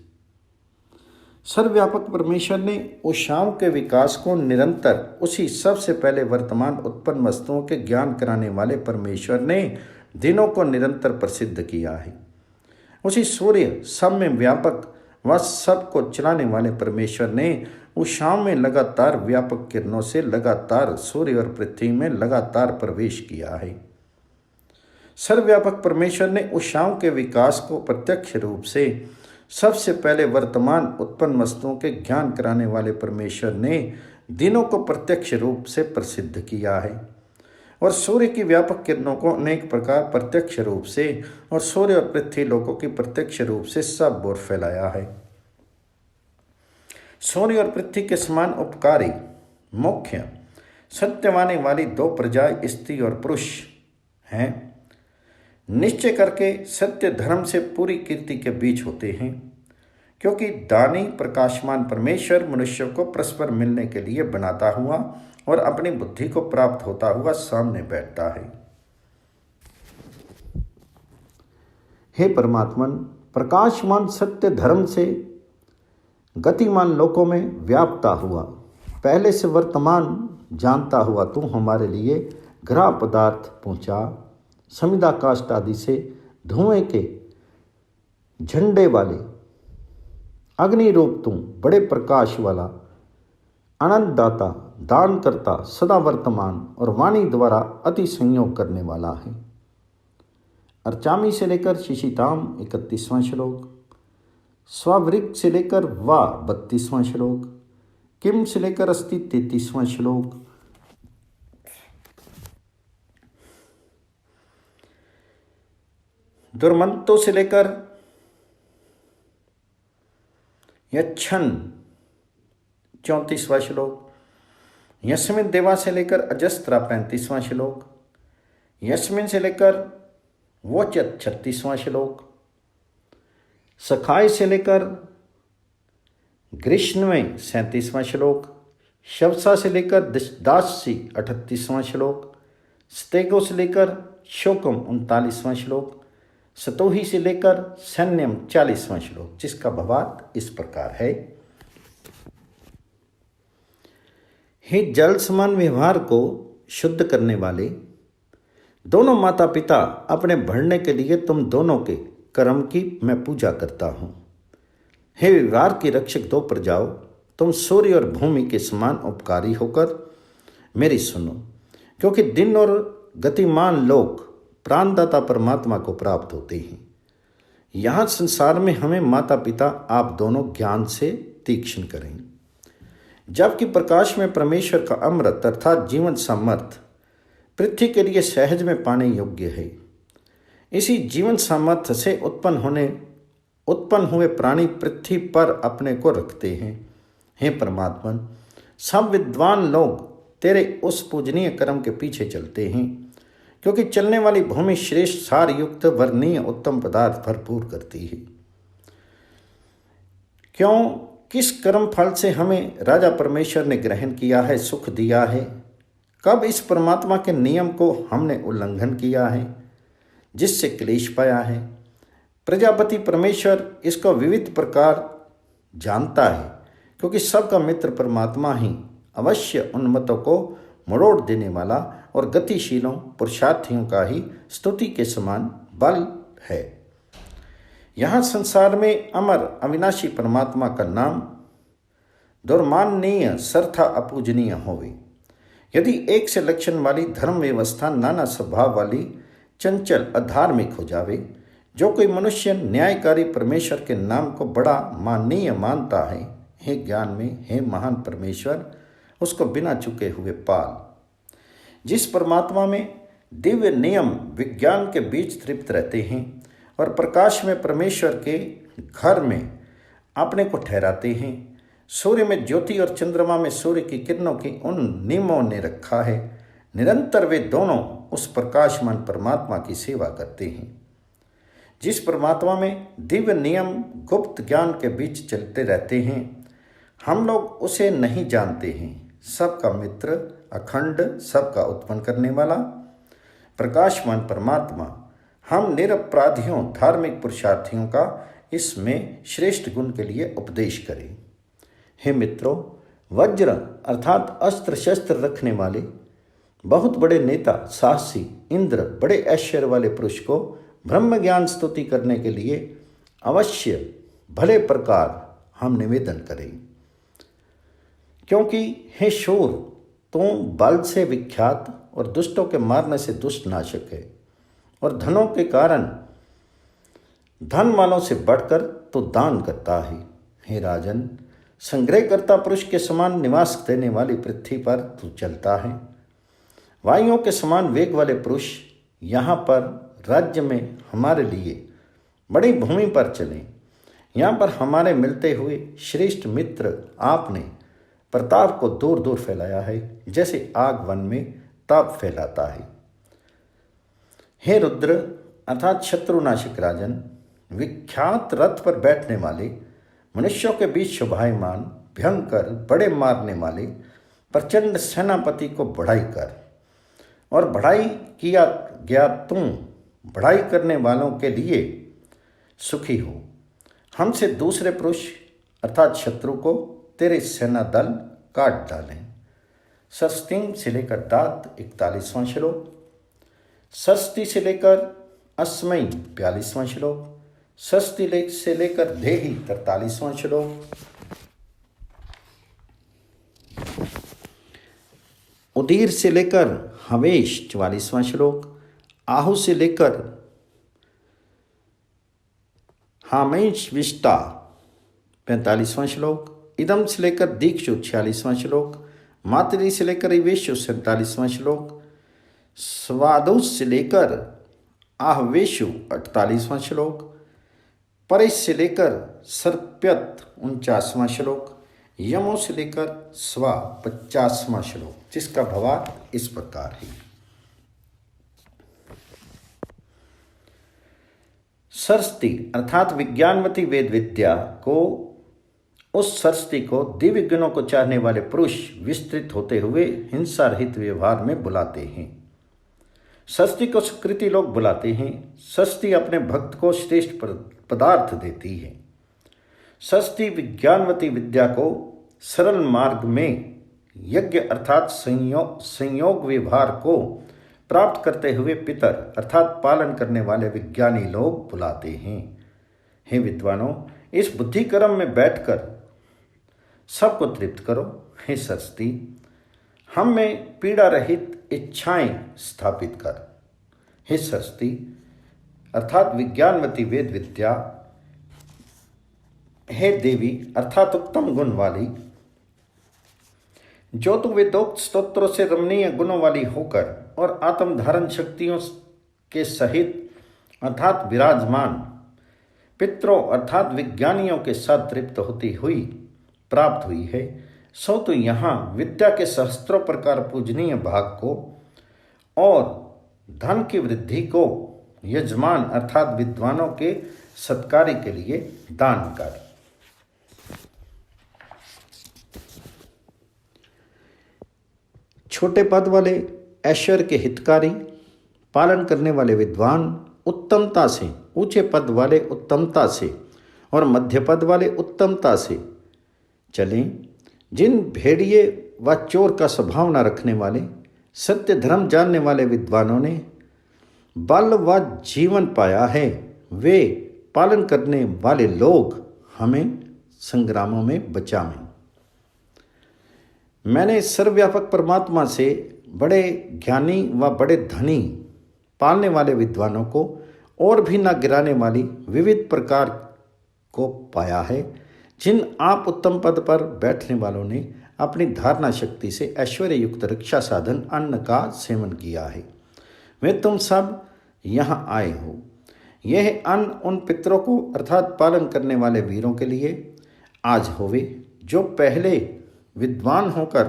सर्वव्यापक परमेश्वर ने उषाओं के विकास को निरंतर उसी सबसे पहले वर्तमान उत्पन्न वस्तुओं के ज्ञान कराने वाले परमेश्वर ने दिनों को निरंतर प्रसिद्ध किया है। उसी सूर्य सब में व्यापक व सब को चलाने वाले परमेश्वर ने उषाओं में लगातार व्यापक किरणों से लगातार सूर्य और पृथ्वी में लगातार प्रवेश किया है। सर्वव्यापक परमेश्वर ने उषाओं के विकास को प्रत्यक्ष रूप से सबसे पहले वर्तमान उत्पन्न वस्तुओं के ज्ञान कराने वाले परमेश्वर ने दिनों को प्रत्यक्ष रूप से प्रसिद्ध किया है और सूर्य की व्यापक किरणों को अनेक प्रकार प्रत्यक्ष रूप से और सूर्य और पृथ्वी लोकों की प्रत्यक्ष रूप से सब ओर फैलाया है। सूर्य और पृथ्वी के समान उपकारी मुख्य सत्यवानी वाली दो प्रजाएं स्त्री और पुरुष हैं। निश्चय करके सत्य धर्म से पूरी कीर्ति के बीच होते हैं, क्योंकि दानी प्रकाशमान परमेश्वर मनुष्य को परस्पर मिलने के लिए बनाता हुआ और अपनी बुद्धि को प्राप्त होता हुआ सामने बैठता है। हे परमात्मन, प्रकाशमान सत्य धर्म से गतिमान लोकों में व्याप्ता हुआ, पहले से वर्तमान जानता हुआ तू हमारे लिए ग्रह पदार्थ पहुँचा। समिधा काष्ठ आदि से धुएं के झंडे वाले अग्नि रूप तू बड़े प्रकाश वाला आनंददाता, दान करता, सदा वर्तमान और वाणी द्वारा अति संयोग करने वाला है। अर्चामी से लेकर शिशिताम 31वां श्लोक, स्वावृक से लेकर वा 32वां श्लोक, किम से लेकर अस्ति 33वां श्लोक, दुर्मंतो से लेकर यच्छन 34वां श्लोक, यस्मिन देवा से लेकर अजस्त्रा 35वां श्लोक, यस्मिन से लेकर वोचत 36वां श्लोक, सखाय से लेकर ग्रीष्णवें 37वां श्लोक, शवसा से लेकर दासी 38वां श्लोक, स्तेगो से लेकर शोकम 39वां श्लोक, सतोही से लेकर सैन्यम 40वां श्लोक, जिसका भावार्थ इस प्रकार है। हे जल समान व्यवहार को शुद्ध करने वाले दोनों माता पिता, अपने बढ़ने के लिए तुम दोनों के कर्म की मैं पूजा करता हूँ। हे व्यवहार की रक्षक दो प्रजाओं, तुम सूर्य और भूमि के समान उपकारी होकर मेरी सुनो, क्योंकि दिन और गतिमान लोग प्राणदाता परमात्मा को प्राप्त होते हैं। यहाँ संसार में हमें माता पिता आप दोनों ज्ञान से तीक्ष्ण करें, जबकि प्रकाश में परमेश्वर का अमृत अर्थात जीवन सामर्थ पृथ्वी के लिए सहज में पाने योग्य है। इसी जीवन सामर्थ्य से उत्पन्न हुए प्राणी पृथ्वी पर अपने को रखते हैं। हे परमात्मन, सब विद्वान लोग तेरे उस पूजनीय कर्म के पीछे चलते हैं, क्योंकि चलने वाली भूमि श्रेष्ठ सार युक्त वर्णीय उत्तम पदार्थ भरपूर करती है। क्यों, किस कर्म फल से हमें राजा परमेश्वर ने ग्रहण किया है, सुख दिया है? कब इस परमात्मा के नियम को हमने उल्लंघन किया है, जिससे क्लेश पाया है? प्रजापति परमेश्वर इसको विविध प्रकार जानता है, क्योंकि सबका मित्र परमात्मा ही अवश्य उन मतों को मरोड़ देने वाला और गतिशीलों पुरुषार्थियों का ही स्तुति के समान बल है। यहाँ संसार में अमर अविनाशी परमात्मा का नाम दुर्माननीय सर्था अपूजनीय होवे। यदि एक से लक्षण वाली धर्म व्यवस्था नाना स्वभाव वाली चंचल अधार्मिक हो जावे, जो कोई मनुष्य न्यायकारी परमेश्वर के नाम को बड़ा माननीय मानता है, हे ज्ञान में हे महान परमेश्वर, उसको बिना चुके हुए पाल। जिस परमात्मा में दिव्य नियम विज्ञान के बीच तृप्त रहते हैं और प्रकाश में परमेश्वर के घर में अपने को ठहराते हैं, सूर्य में ज्योति और चंद्रमा में सूर्य की किरणों की उन नियमों ने रखा है, निरंतर वे दोनों उस प्रकाशमान परमात्मा की सेवा करते हैं। जिस परमात्मा में दिव्य नियम गुप्त ज्ञान के बीच चलते रहते हैं, हम लोग उसे नहीं जानते हैं। सबका मित्र, अखंड, सबका उत्पन्न करने वाला प्रकाशमान परमात्मा हम निरपराधियों धार्मिक पुरुषार्थियों का इसमें श्रेष्ठ गुण के लिए उपदेश करें। हे मित्रों, वज्र अर्थात अस्त्र शस्त्र रखने वाले बहुत बड़े नेता साहसी इंद्र बड़े ऐश्वर्य वाले पुरुष को ब्रह्म ज्ञान स्तुति करने के लिए अवश्य भले प्रकार हम निवेदन करें, क्योंकि हे शूर, तुम बल से विख्यात और दुष्टों के मारने से दुष्ट नाशक है, और धनों के कारण धन वालों से बढ़कर तो दान करता है। हे राजन, संग्रहकर्ता पुरुष के समान निवास देने वाली पृथ्वी पर तू चलता है। वायुओं के समान वेग वाले पुरुष यहाँ पर राज्य में हमारे लिए बड़ी भूमि पर चले। यहाँ पर हमारे मिलते हुए श्रेष्ठ मित्र आपने प्रताप को दूर दूर फैलाया है, जैसे आग वन में ताप फैलाता है। हे रुद्र अर्थात शत्रुनाशक राजन, विख्यात रथ पर बैठने वाले, मनुष्यों के बीच शोभायमान, भयंकर, बड़े मारने वाले प्रचंड सेनापति को बढ़ाई कर, और बढ़ाई किया गया तुम बढ़ाई करने वालों के लिए सुखी हो। हमसे दूसरे पुरुष अर्थात शत्रु को तेरे सेना दल काट डालें। सरस्तीम से लेकर दात 41वां श्लोक, सरस्ती से लेकर अस्मयी 42वां श्लोक, सरस्ती से लेकर देही 43वां श्लोक, उदीर से लेकर हवेश 44वां श्लोक, आहु से लेकर हामेश विष्टा 45वां श्लोक, इदम से लेकर दीक्षु 46वां श्लोक, मातरी से लेकर इवेशु 47वां श्लोक, स्वादुस से लेकर आहवेशु 48वां श्लोक, परिस से लेकर सर्प्यत 49वां श्लोक, यमों से लेकर स्वा 50वां श्लोक, जिसका भावार्थ इस प्रकार है। सरस्ती अर्थात विज्ञानवती वेद विद्या को, उस सरस्ती को दिव्य गुणों को चाहने वाले पुरुष विस्तृत होते हुए हिंसा रहित व्यवहार में बुलाते हैं। सरस्ती को सुकृति लोग बुलाते हैं। सरस्ती अपने भक्त को श्रेष्ठ पदार्थ देती है। सरस्ती विज्ञानवती विद्या को सरल मार्ग में यज्ञ अर्थात संयोग व्यवहार को प्राप्त करते हुए पितर अर्थात पालन करने वाले विज्ञानी लोग बुलाते हैं। हे विद्वानों, इस बुद्धि क्रम में बैठकर सबको तृप्त करो। हे सरस्ती, हम में पीड़ा रहित इच्छाएं स्थापित कर। हे सरस्ती अर्थात विज्ञानवती वेद विद्या, हे देवी अर्थात उत्तम गुण वाली, जो तू वेदोक्त स्तोत्रों से रमणीय गुणों वाली होकर और आत्म धारण शक्तियों के सहित अर्थात विराजमान पितरों अर्थात विज्ञानियों के साथ तृप्त होती हुई प्राप्त हुई है, सो तो यहाँ विद्या के सहस्त्रों प्रकार पूजनीय भाग को और धन की वृद्धि को यजमान अर्थात विद्वानों के सत्कार्य के लिए दान कर। छोटे पद वाले ऐश्वर्य के हितकारी, पालन करने वाले विद्वान उत्तमता से, ऊंचे पद वाले उत्तमता से और मध्य पद वाले उत्तमता से चलें। जिन भेड़िए व चोर का स्वभाव न रखने वाले, सत्य धर्म जानने वाले विद्वानों ने बल व जीवन पाया है, वे पालन करने वाले लोग हमें संग्रामों में बचावें। मैंने सर्वव्यापक परमात्मा से बड़े ज्ञानी व बड़े धनी पालने वाले विद्वानों को और भी न गिराने वाली विविध प्रकार को पाया है, जिन आप उत्तम पद पर बैठने वालों ने अपनी धारणा शक्ति से ऐश्वर्य युक्त रक्षा साधन अन्न का सेवन किया है। वे तुम सब यहाँ आए हो। यह अन्न उन पितरों को अर्थात पालन करने वाले वीरों के लिए आज होवे, जो पहले विद्वान होकर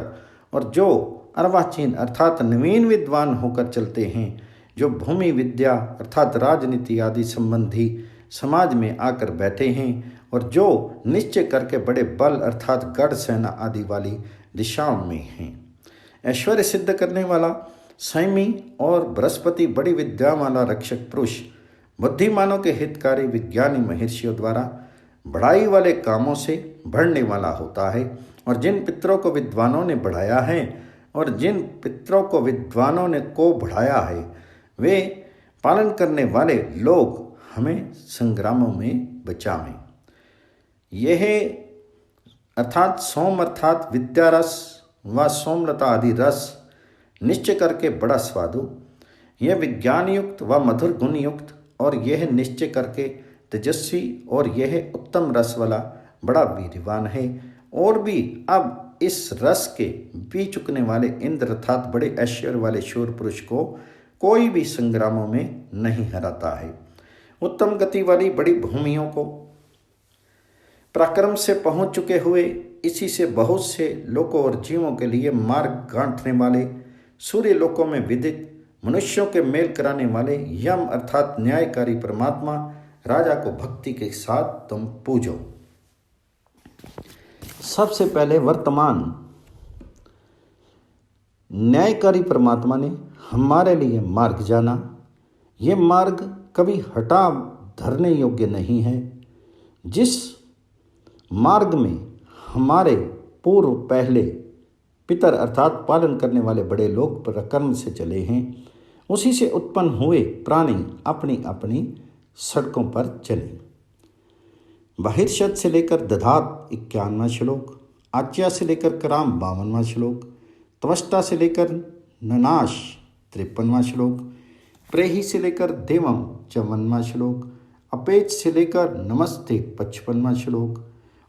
और जो अर्वाचीन अर्थात नवीन विद्वान होकर चलते हैं, जो भूमि विद्या अर्थात राजनीति आदि संबंधी समाज में आकर बैठे हैं और जो निश्चय करके बड़े बल अर्थात गढ़ सेना आदि वाली दिशाओं में हैं। ऐश्वर्य सिद्ध करने वाला संयमी और बृहस्पति बड़ी विद्या वाला रक्षक पुरुष बुद्धिमानों के हितकारी विज्ञानी महर्षियों द्वारा बढ़ाई वाले कामों से बढ़ने वाला होता है। और जिन पितरों को विद्वानों ने बढ़ाया है और जिन पितरों को विद्वानों ने को बढ़ाया है, वे पालन करने वाले लोग हमें संग्रामों में बचावें। यह अर्थात सोम अर्थात विद्या रस व सोमलता आदि रस निश्चय करके बड़ा स्वादु, यह विज्ञान युक्त व मधुर गुण युक्त और यह निश्चय करके तेजस्वी और यह उत्तम रस वाला बड़ा वीरवान है। और भी अब इस रस के पी चुकने वाले इंद्र अर्थात बड़े ऐश्वर्य वाले शूर पुरुष को कोई भी संग्रामों में नहीं हराता है। उत्तम गति वाली बड़ी भूमियों को पराक्रम से पहुंच चुके हुए इसी से बहुत से लोकों और जीवों के लिए मार्ग गांठने वाले, सूर्य लोकों में विदित मनुष्यों के मेल कराने वाले यम अर्थात न्यायकारी परमात्मा राजा को भक्ति के साथ तुम पूजो। सबसे पहले वर्तमान न्यायकारी परमात्मा ने हमारे लिए मार्ग जाना। ये मार्ग कभी हटा धरने योग्य नहीं है। जिस मार्ग में हमारे पूर्व पहले पितर अर्थात पालन करने वाले बड़े लोग प्रकर्म से चले हैं, उसी से उत्पन्न हुए प्राणी अपनी अपनी सड़कों पर चले। बहिर्षद से लेकर दधात 51वां श्लोक, आच्या से लेकर कराम 52वां श्लोक, त्वष्टा से लेकर ननाश 53वां श्लोक, प्रेही से लेकर देवम 54वां श्लोक, अपेच से लेकर नमस्ते 55वां श्लोक,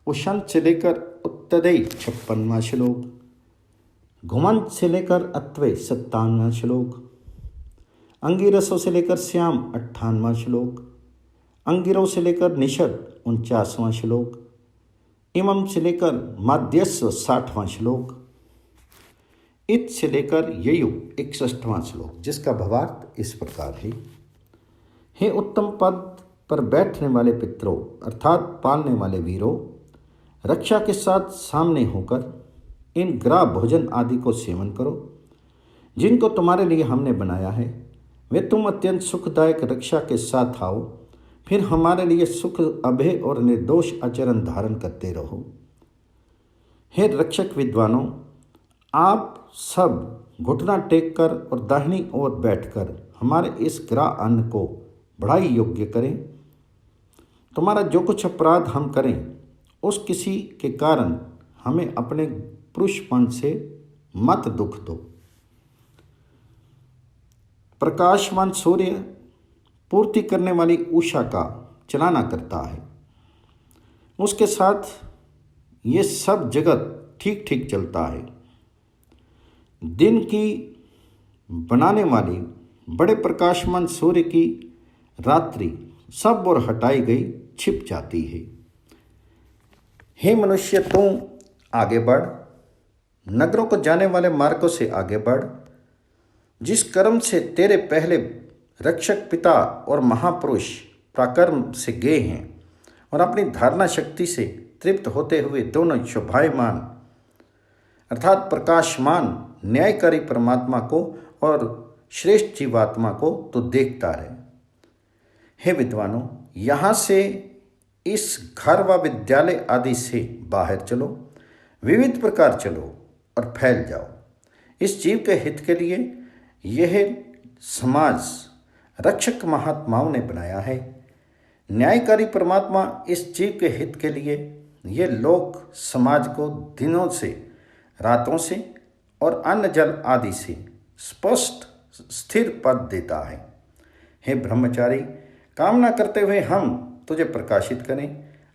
उशंत से लेकर उत्तदय 56वां श्लोक, घुमंत से लेकर अत्वे 57वां श्लोक, अंगिरसों से लेकर श्याम 58वां श्लोक, अंगिरों से लेकर निषद 49वां श्लोक, इमम से लेकर माध्यस्व 60वां श्लोक, इत से लेकर ययु 61वां श्लोक, जिसका भावार्थ इस प्रकार है। हे उत्तम पद पर बैठने वाले पितरों अर्थात पालने वाले वीरों, रक्षा के साथ सामने होकर इन ग्राह भोजन आदि को सेवन करो जिनको तुम्हारे लिए हमने बनाया है। वे तुम अत्यंत सुखदायक रक्षा के साथ आओ, फिर हमारे लिए सुख अभय और निर्दोष आचरण धारण करते रहो। हे रक्षक विद्वानों, आप सब घुटना टेक कर और दाहिनी ओर बैठकर हमारे इस ग्राह अन्न को बढ़ाई योग्य करें। तुम्हारा जो कुछ अपराध हम करें उस किसी के कारण हमें अपने पुरुषपन से मत दुख दो। प्रकाशमान सूर्य पूर्ति करने वाली उषा का चलाना करता है, उसके साथ ये सब जगत ठीक ठीक चलता है। दिन की बनाने वाली बड़े प्रकाशमान सूर्य की रात्रि सब ओर हटाई गई छिप जाती है। हे मनुष्य, तू आगे बढ़, नगरों को जाने वाले मार्गों से आगे बढ़। जिस कर्म से तेरे पहले रक्षक पिता और महापुरुष प्राकर्म से गए हैं और अपनी धारणा शक्ति से तृप्त होते हुए दोनों शोभायमान अर्थात प्रकाशमान न्यायकारी परमात्मा को और श्रेष्ठ जीवात्मा को तो देखता रहे। हे विद्वानों, यहाँ से इस घर व विद्यालय आदि से बाहर चलो, विविध प्रकार चलो और फैल जाओ। इस जीव के हित के लिए यह समाज रक्षक महात्माओं ने बनाया है। न्यायकारी परमात्मा इस जीव के हित के लिए यह लोक समाज को दिनों से, रातों से और अन्न जल आदि से स्पष्ट स्थिर पद देता है। हे ब्रह्मचारी, कामना करते हुए हम तुझे प्रकाशित करें,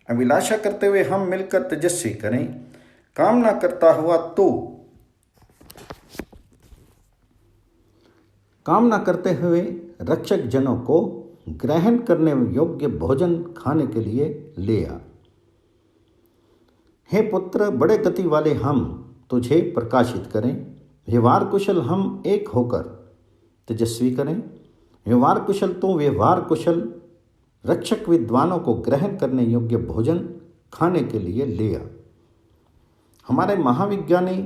अभिलाषा करते हुए हम मिलकर तेजस्वी करें। कामना करता हुआ तो कामना करते हुए रक्षक जनों को ग्रहण करने योग्य भोजन खाने के लिए ले आ। हे पुत्र, बड़े गति वाले हम तुझे प्रकाशित करें। व्यवहार कुशल हम एक होकर तेजस्वी करें। व्यवहार कुशल तो व्यवहार कुशल रक्षक विद्वानों को ग्रहण करने योग्य भोजन खाने के लिए ले आ। हमारे महाविज्ञानी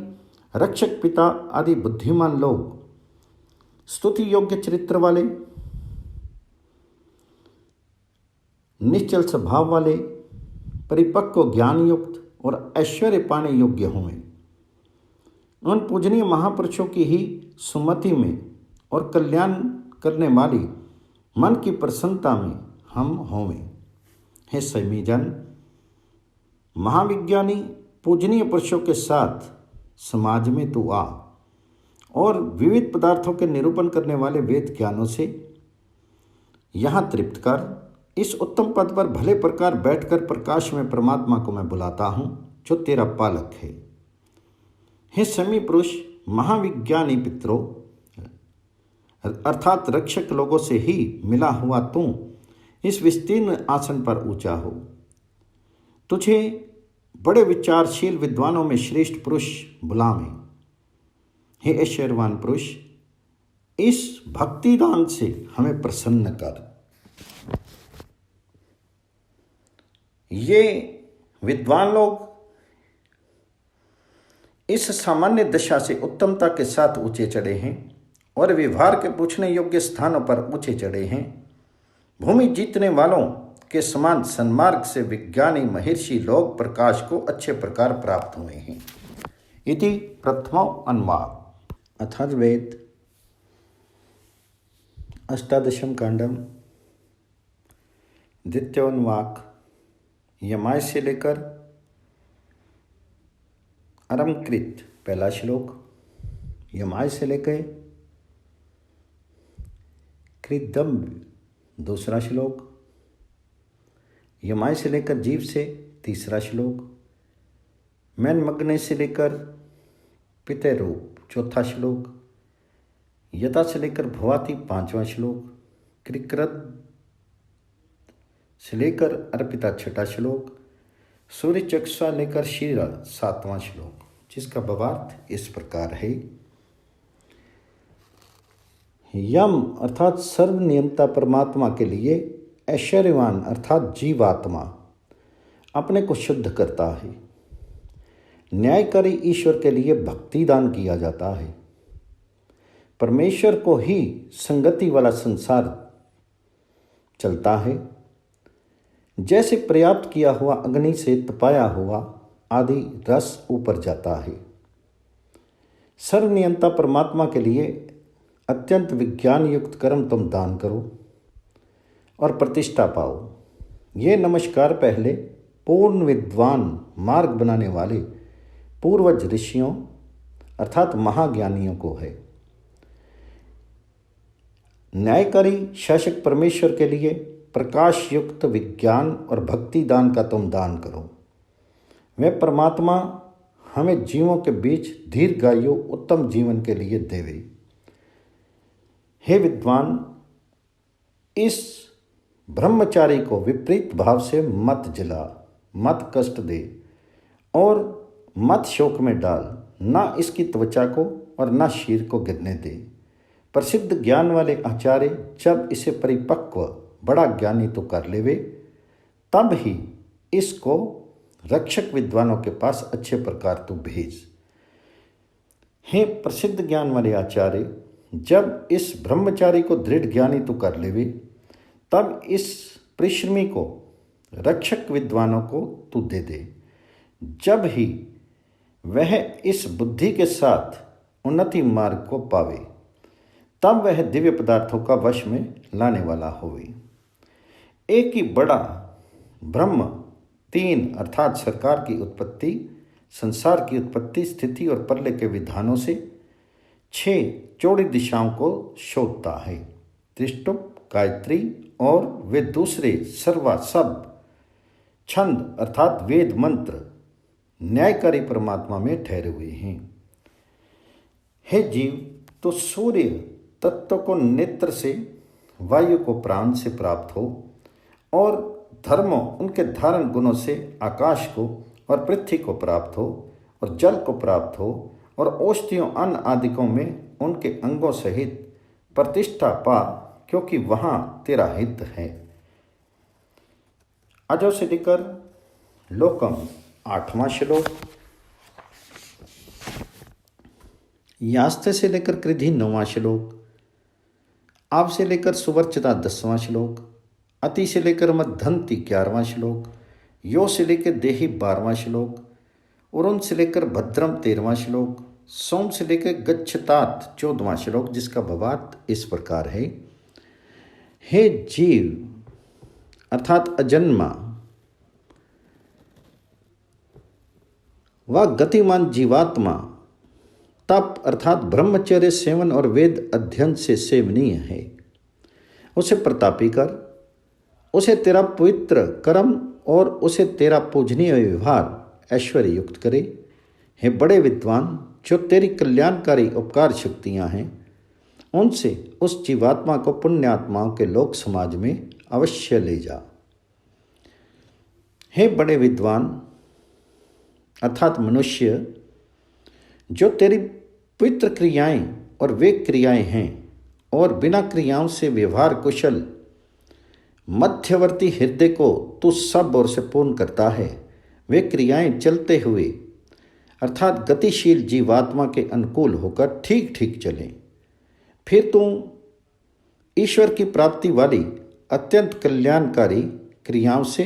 रक्षक पिता आदि बुद्धिमान लोग स्तुति योग्य चरित्र वाले, निश्चल स्वभाव वाले, परिपक्व ज्ञान युक्त और ऐश्वर्य पाने योग्य होंगे। उन पूजनीय महापुरुषों की ही सुमति में और कल्याण करने वाली मन की प्रसन्नता में हम होंगे। हे संमीजन, महाविज्ञानी पूजनीय पुरुषों के साथ समाज में तू आ और विविध पदार्थों के निरूपण करने वाले वेद ज्ञानों से यहाँ तृप्त कर। इस उत्तम पद पर भले प्रकार बैठकर प्रकाश में परमात्मा को मैं बुलाता हूँ जो तेरा पालक है। हे समी पुरुष, महाविज्ञानी पितरों अर्थात रक्षक लोगों से ही मिला हुआ तू इस विस्तीर्ण आसन पर ऊंचा हो। तुझे बड़े विचारशील विद्वानों में श्रेष्ठ पुरुष बुलावें। हे ऐश्वर्यवान पुरुष, इस भक्तिदान से हमें प्रसन्न कर। ये विद्वान लोग इस सामान्य दशा से उत्तमता के साथ ऊंचे चढ़े हैं और व्यवहार के पूछने योग्य स्थानों पर ऊंचे चढ़े हैं। भूमि जीतने वालों के समान सन्मार्ग से विज्ञानी महर्षि लोग प्रकाश को अच्छे प्रकार प्राप्त हुए हैं। इति प्रथमो अनुवाद। अथर्ववेद अष्टादशम कांडम द्वितीयोन्वाक यमाय से लेकर अरमकृत पहला श्लोक, यमाय से लेकर कृदम्ब दूसरा श्लोक, यमाय से लेकर जीव से तीसरा श्लोक, मैनमग्ने से लेकर पितरूप चौथा श्लोक, यथा से लेकर भवाती पांचवा श्लोक, कृक्रद से लेकर अर्पिता छठा श्लोक, सूर्य चक्षुषा लेकर शीरा सातवां श्लोक, जिसका भावार्थ इस प्रकार है। यम अर्थात सर्वनियंता परमात्मा के लिए ऐश्वर्यवान अर्थात जीवात्मा अपने को शुद्ध करता है। न्यायकारी ईश्वर के लिए भक्ति दान किया जाता है। परमेश्वर को ही संगति वाला संसार चलता है। जैसे पर्याप्त किया हुआ अग्नि से तपाया हुआ आदि रस ऊपर जाता है। सर्वनियंता परमात्मा के लिए अत्यंत विज्ञान युक्त कर्म तुम दान करो और प्रतिष्ठा पाओ। ये नमस्कार पहले पूर्ण विद्वान मार्ग बनाने वाले पूर्वज ऋषियों अर्थात महाज्ञानियों को है। न्यायकारी शासक परमेश्वर के लिए प्रकाश युक्त विज्ञान और भक्ति दान का तुम दान करो। वह परमात्मा हमें जीवों के बीच दीर्घायु उत्तम जीवन के लिए देवे। हे विद्वान, इस ब्रह्मचारी को विपरीत भाव से मत जला, मत कष्ट दे और मत शोक में डाल, ना इसकी त्वचा को और ना शीर को गिरने दे। प्रसिद्ध ज्ञान वाले आचार्य जब इसे परिपक्व बड़ा ज्ञानी तो कर लेवे, तब ही इसको रक्षक विद्वानों के पास अच्छे प्रकार तो भेज। हे प्रसिद्ध ज्ञान वाले आचार्य, जब इस ब्रह्मचारी को दृढ़ ज्ञानी तो कर लेवे, तब इस परिश्रमी को रक्षक विद्वानों को तू दे दे। जब ही वह इस बुद्धि के साथ उन्नति मार्ग को पावे, तब वह दिव्य पदार्थों का वश में लाने वाला होवे। एक ही बड़ा ब्रह्म तीन अर्थात सरकार की उत्पत्ति, संसार की उत्पत्ति, स्थिति और प्रलय के विधानों से 6 चौड़ी दिशाओं को शोधता है। त्रिष्टुप, गायत्री और वे दूसरे सर्वा सब छंद अर्थात वेद मंत्र न्यायकारी परमात्मा में ठहरे हुए हैं। हे जीव, तो सूर्य तत्व को नेत्र से, वायु को प्राण से प्राप्त हो और धर्मों उनके धारण गुणों से आकाश को और पृथ्वी को प्राप्त हो और जल को प्राप्त हो और औषधियों अन्न आदिकों में उनके अंगों सहित प्रतिष्ठा पा, क्योंकि वहाँ तेरा हित है। अजो से लेकर लोकम 8वां श्लोक, यास्ते से लेकर कृधि 9वां श्लोक, आप से लेकर सुवर्चता 10वां श्लोक, अति से लेकर मध्यंती 11वां श्लोक, यो से लेकर देही 12वां श्लोक, उरुन से लेकर भद्रम 13वां श्लोक, सोम से लेकर गच्छतात 14वां श्लोक, जिसका भावार्थ इस प्रकार है। हे जीव अर्थात अजन्मा व गतिमान जीवात्मा तप अर्थात ब्रह्मचर्य सेवन और वेद अध्ययन से सेवनीय है। उसे प्रतापी कर, उसे तेरा पवित्र कर्म और उसे तेरा पूजनीय व्यवहार ऐश्वर्य युक्त करे। हे बड़े विद्वान, जो तेरी कल्याणकारी उपकार शक्तियाँ हैं, उनसे उस जीवात्मा को पुण्यात्माओं के लोक समाज में अवश्य ले जा। हे बड़े विद्वान, अर्थात मनुष्य, जो तेरी पवित्र क्रियाएं और वे क्रियाएं हैं और बिना क्रियाओं से व्यवहार कुशल मध्यवर्ती हृदय को तू सब ओर से पूर्ण करता है, वे क्रियाएं चलते हुए अर्थात गतिशील जीवात्मा के अनुकूल होकर ठीक ठीक चलें। फिर तू ईश्वर की प्राप्ति वाली अत्यंत कल्याणकारी क्रियाओं से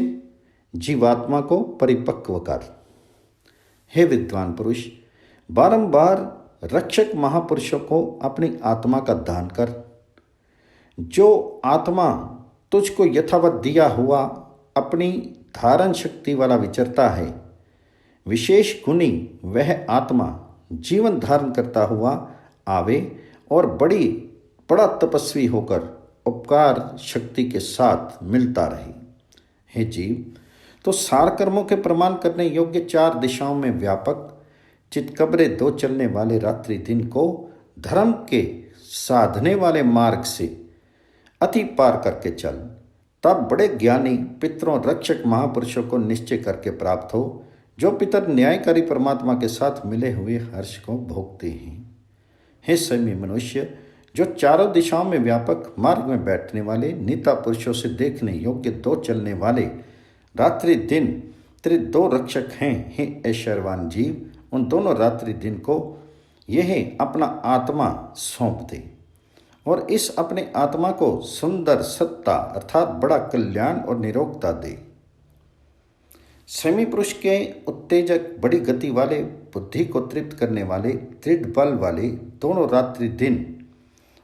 जीवात्मा को परिपक्व कर। हे विद्वान पुरुष, बारंबार रक्षक महापुरुषों को अपनी आत्मा का दान कर। जो आत्मा तुझको यथावत दिया हुआ अपनी धारण शक्ति वाला विचरता है, विशेष गुणी वह आत्मा जीवन धारण करता हुआ आवे और बड़ा तपस्वी होकर उपकार शक्ति के साथ मिलता रहे। हे जीव, तो सार कर्मों के प्रमाण करने योग्य 4 दिशाओं में व्यापक चितकबरे 2 चलने वाले रात्रि दिन को धर्म के साधने वाले मार्ग से अति पार करके चल। तब बड़े ज्ञानी पितरों रक्षक महापुरुषों को निश्चय करके प्राप्त हो, जो पितर न्यायकारी परमात्मा के साथ मिले हुए हर्ष को भोगते हैं। हे संयमी मनुष्य, जो चारों दिशाओं में व्यापक मार्ग में बैठने वाले नीता पुरुषों से देखने योग्य 2 चलने वाले रात्रि दिन तेरे 2 रक्षक हैं। हे ऐश्वर्यवान जीव, उन दोनों रात्रि दिन को यह अपना आत्मा सौंप दे और इस अपने आत्मा को सुंदर सत्ता अर्थात बड़ा कल्याण और निरोगता दे। संयमी पुरुष के उत्तेजक बड़ी गति वाले बुद्धि को तृप्त करने वाले दृढ़ बल वाले दोनों रात्रि दिन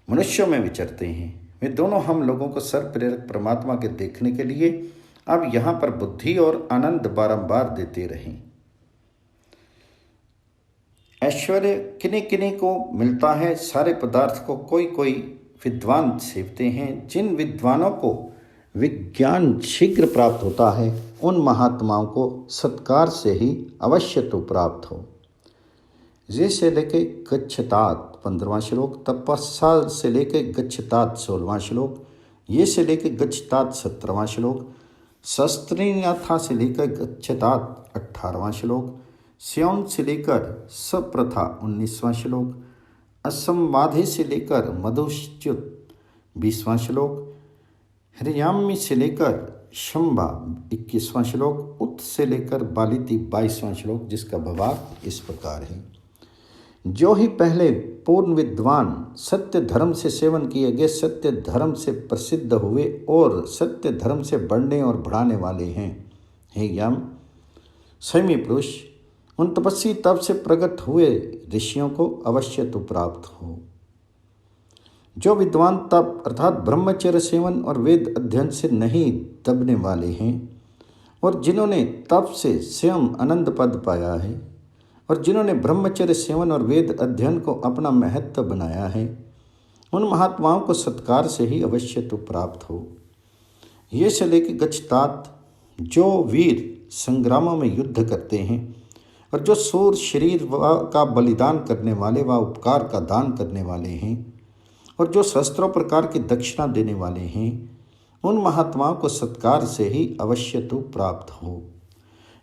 मनुष्यों में विचरते हैं। वे दोनों हम लोगों को सर्व प्रेरक परमात्मा के देखने के लिए अब यहाँ पर बुद्धि और आनंद बारंबार देते रहें। ऐश्वर्य किन्हीं किन्हीं को मिलता है, सारे पदार्थ को कोई कोई विद्वान सेवते हैं। जिन विद्वानों को विज्ञान शीघ्र प्राप्त होता है, उन महात्माओं को सत्कार से ही अवश्य तो प्राप्त हो। जैसे लेके गच्छतात 15वां श्लोक, तपस्या से लेके गच्छतात 16वां श्लोक, ये से लेके गच्छतात 17वां श्लोक, शस्त्रिन्याथा से लेकर गच्छतात 18वां श्लोक, स्योन से लेकर सप्रथा 19वां श्लोक, असंवाधि से लेकर मधुश्च्युत 20वां श्लोक, हरियामी से लेकर शंभा 21वां श्लोक, उत्त से लेकर बालिती 22वां श्लोक, जिसका भावार्थ इस प्रकार है। जो ही पहले पूर्ण विद्वान सत्य धर्म से सेवन किए गए सत्य धर्म से प्रसिद्ध हुए और सत्य धर्म से बढ़ने और बढ़ाने वाले हैं। हे यम, संयमी पुरुष, उन तपस्वी तब से प्रकट हुए ऋषियों को अवश्य तो प्राप्त हो। जो विद्वान तप अर्थात ब्रह्मचर्य सेवन और वेद अध्ययन से नहीं दबने वाले हैं और जिन्होंने तप से स्वयं आनंद पद पाया है और जिन्होंने ब्रह्मचर्य सेवन और वेद अध्ययन को अपना महत्व बनाया है, उन महात्माओं को सत्कार से ही अवश्य तो प्राप्त हो। ये से लेके गच्छतात, जो वीर संग्रामों में युद्ध करते हैं और जो सूर शरीर का बलिदान करने वाले व उपकार का दान करने वाले हैं और जो शस्त्रों प्रकार की दक्षिणा देने वाले हैं, उन महात्माओं को सत्कार से ही अवश्य तो प्राप्त हो।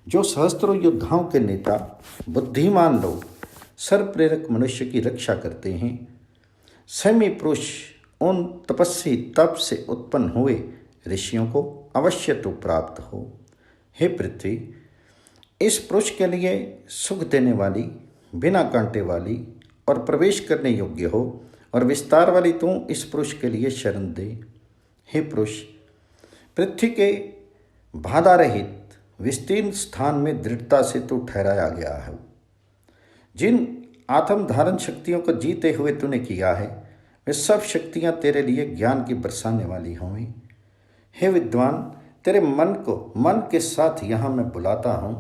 जो सहस्त्रों योद्धाओं के नेता बुद्धिमान लोग सर्व प्रेरक मनुष्य की रक्षा करते हैं, संयमी पुरुष उन तपस्वी तप से उत्पन्न हुए ऋषियों को अवश्य तो प्राप्त हो। हे पृथ्वी, इस पुरुष के लिए सुख देने वाली, बिना कांटे वाली और प्रवेश करने योग्य हो और विस्तार वाली तू इस पुरुष के लिए शरण दे। हे पुरुष, पृथ्वी के बाधा रहित विस्तीर्ण स्थान में दृढ़ता से तू ठहराया गया है। जिन आत्म धारण शक्तियों को जीते हुए तूने किया है, वे सब शक्तियां तेरे लिए ज्ञान की बरसाने वाली होंगी। हे विद्वान, तेरे मन को मन के साथ यहाँ मैं बुलाता हूँ।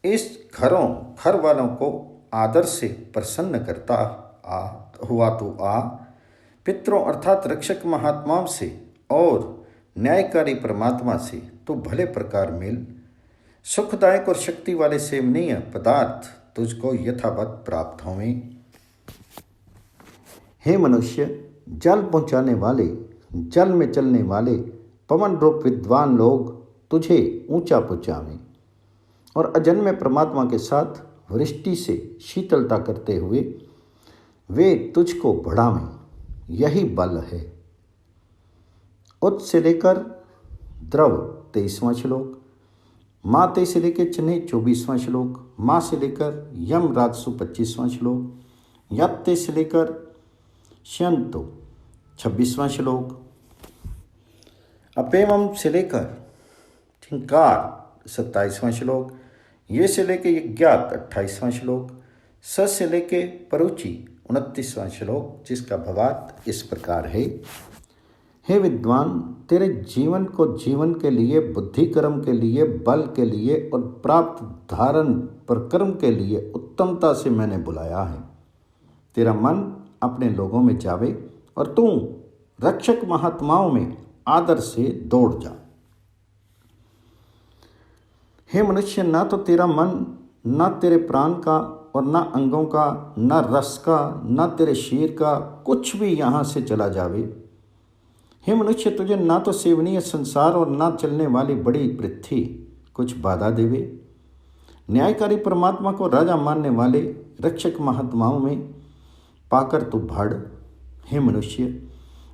इस घर वालों को आदर से प्रसन्न करता हुआ तू आ। पितरों अर्थात रक्षक महात्माओं से और न्यायकारी परमात्मा से तू भले प्रकार मिल। सुखदायक और शक्ति वाले सेवनीय पदार्थ तुझको यथावत प्राप्त होंगे। हे मनुष्य, जल पहुँचाने वाले, जल में चलने वाले पवन रूप विद्वान लोग तुझे ऊंचा पहुँचावें और अजन्मे परमात्मा के साथ वृष्टि से शीतलता करते हुए वे तुझको बढ़ावें, यही बल है। उत से लेकर द्रव 23वां श्लोक, माते से लेकर चने 24वां श्लोक, माँ से लेकर यम राजसु 25वां श्लोक, यत्ते से लेकर श्यंतो 26वां श्लोक, अपेमम से लेकर ठिंकार 27वां श्लोक, ये से लेके यज्ञात 28वां श्लोक, स से लेके परुचि 29वां श्लोक, जिसका भावार्थ इस प्रकार है। हे विद्वान, तेरे जीवन को जीवन के लिए, बुद्धि कर्म के लिए, बल के लिए और प्राप्त धारण प्रकर्म के लिए उत्तमता से मैंने बुलाया है। तेरा मन अपने लोगों में जावे और तू रक्षक महात्माओं में आदर से दौड़ जा। हे मनुष्य, ना तो तेरा मन, ना तेरे प्राण का और ना अंगों का, ना रस का, ना तेरे शरीर का कुछ भी यहाँ से चला जावे। हे मनुष्य, तुझे ना तो सेवनीय संसार और ना चलने वाली बड़ी पृथ्वी कुछ बाधा देवे। न्यायकारी परमात्मा को राजा मानने वाले रक्षक महात्माओं में पाकर तू भाड़। हे मनुष्य,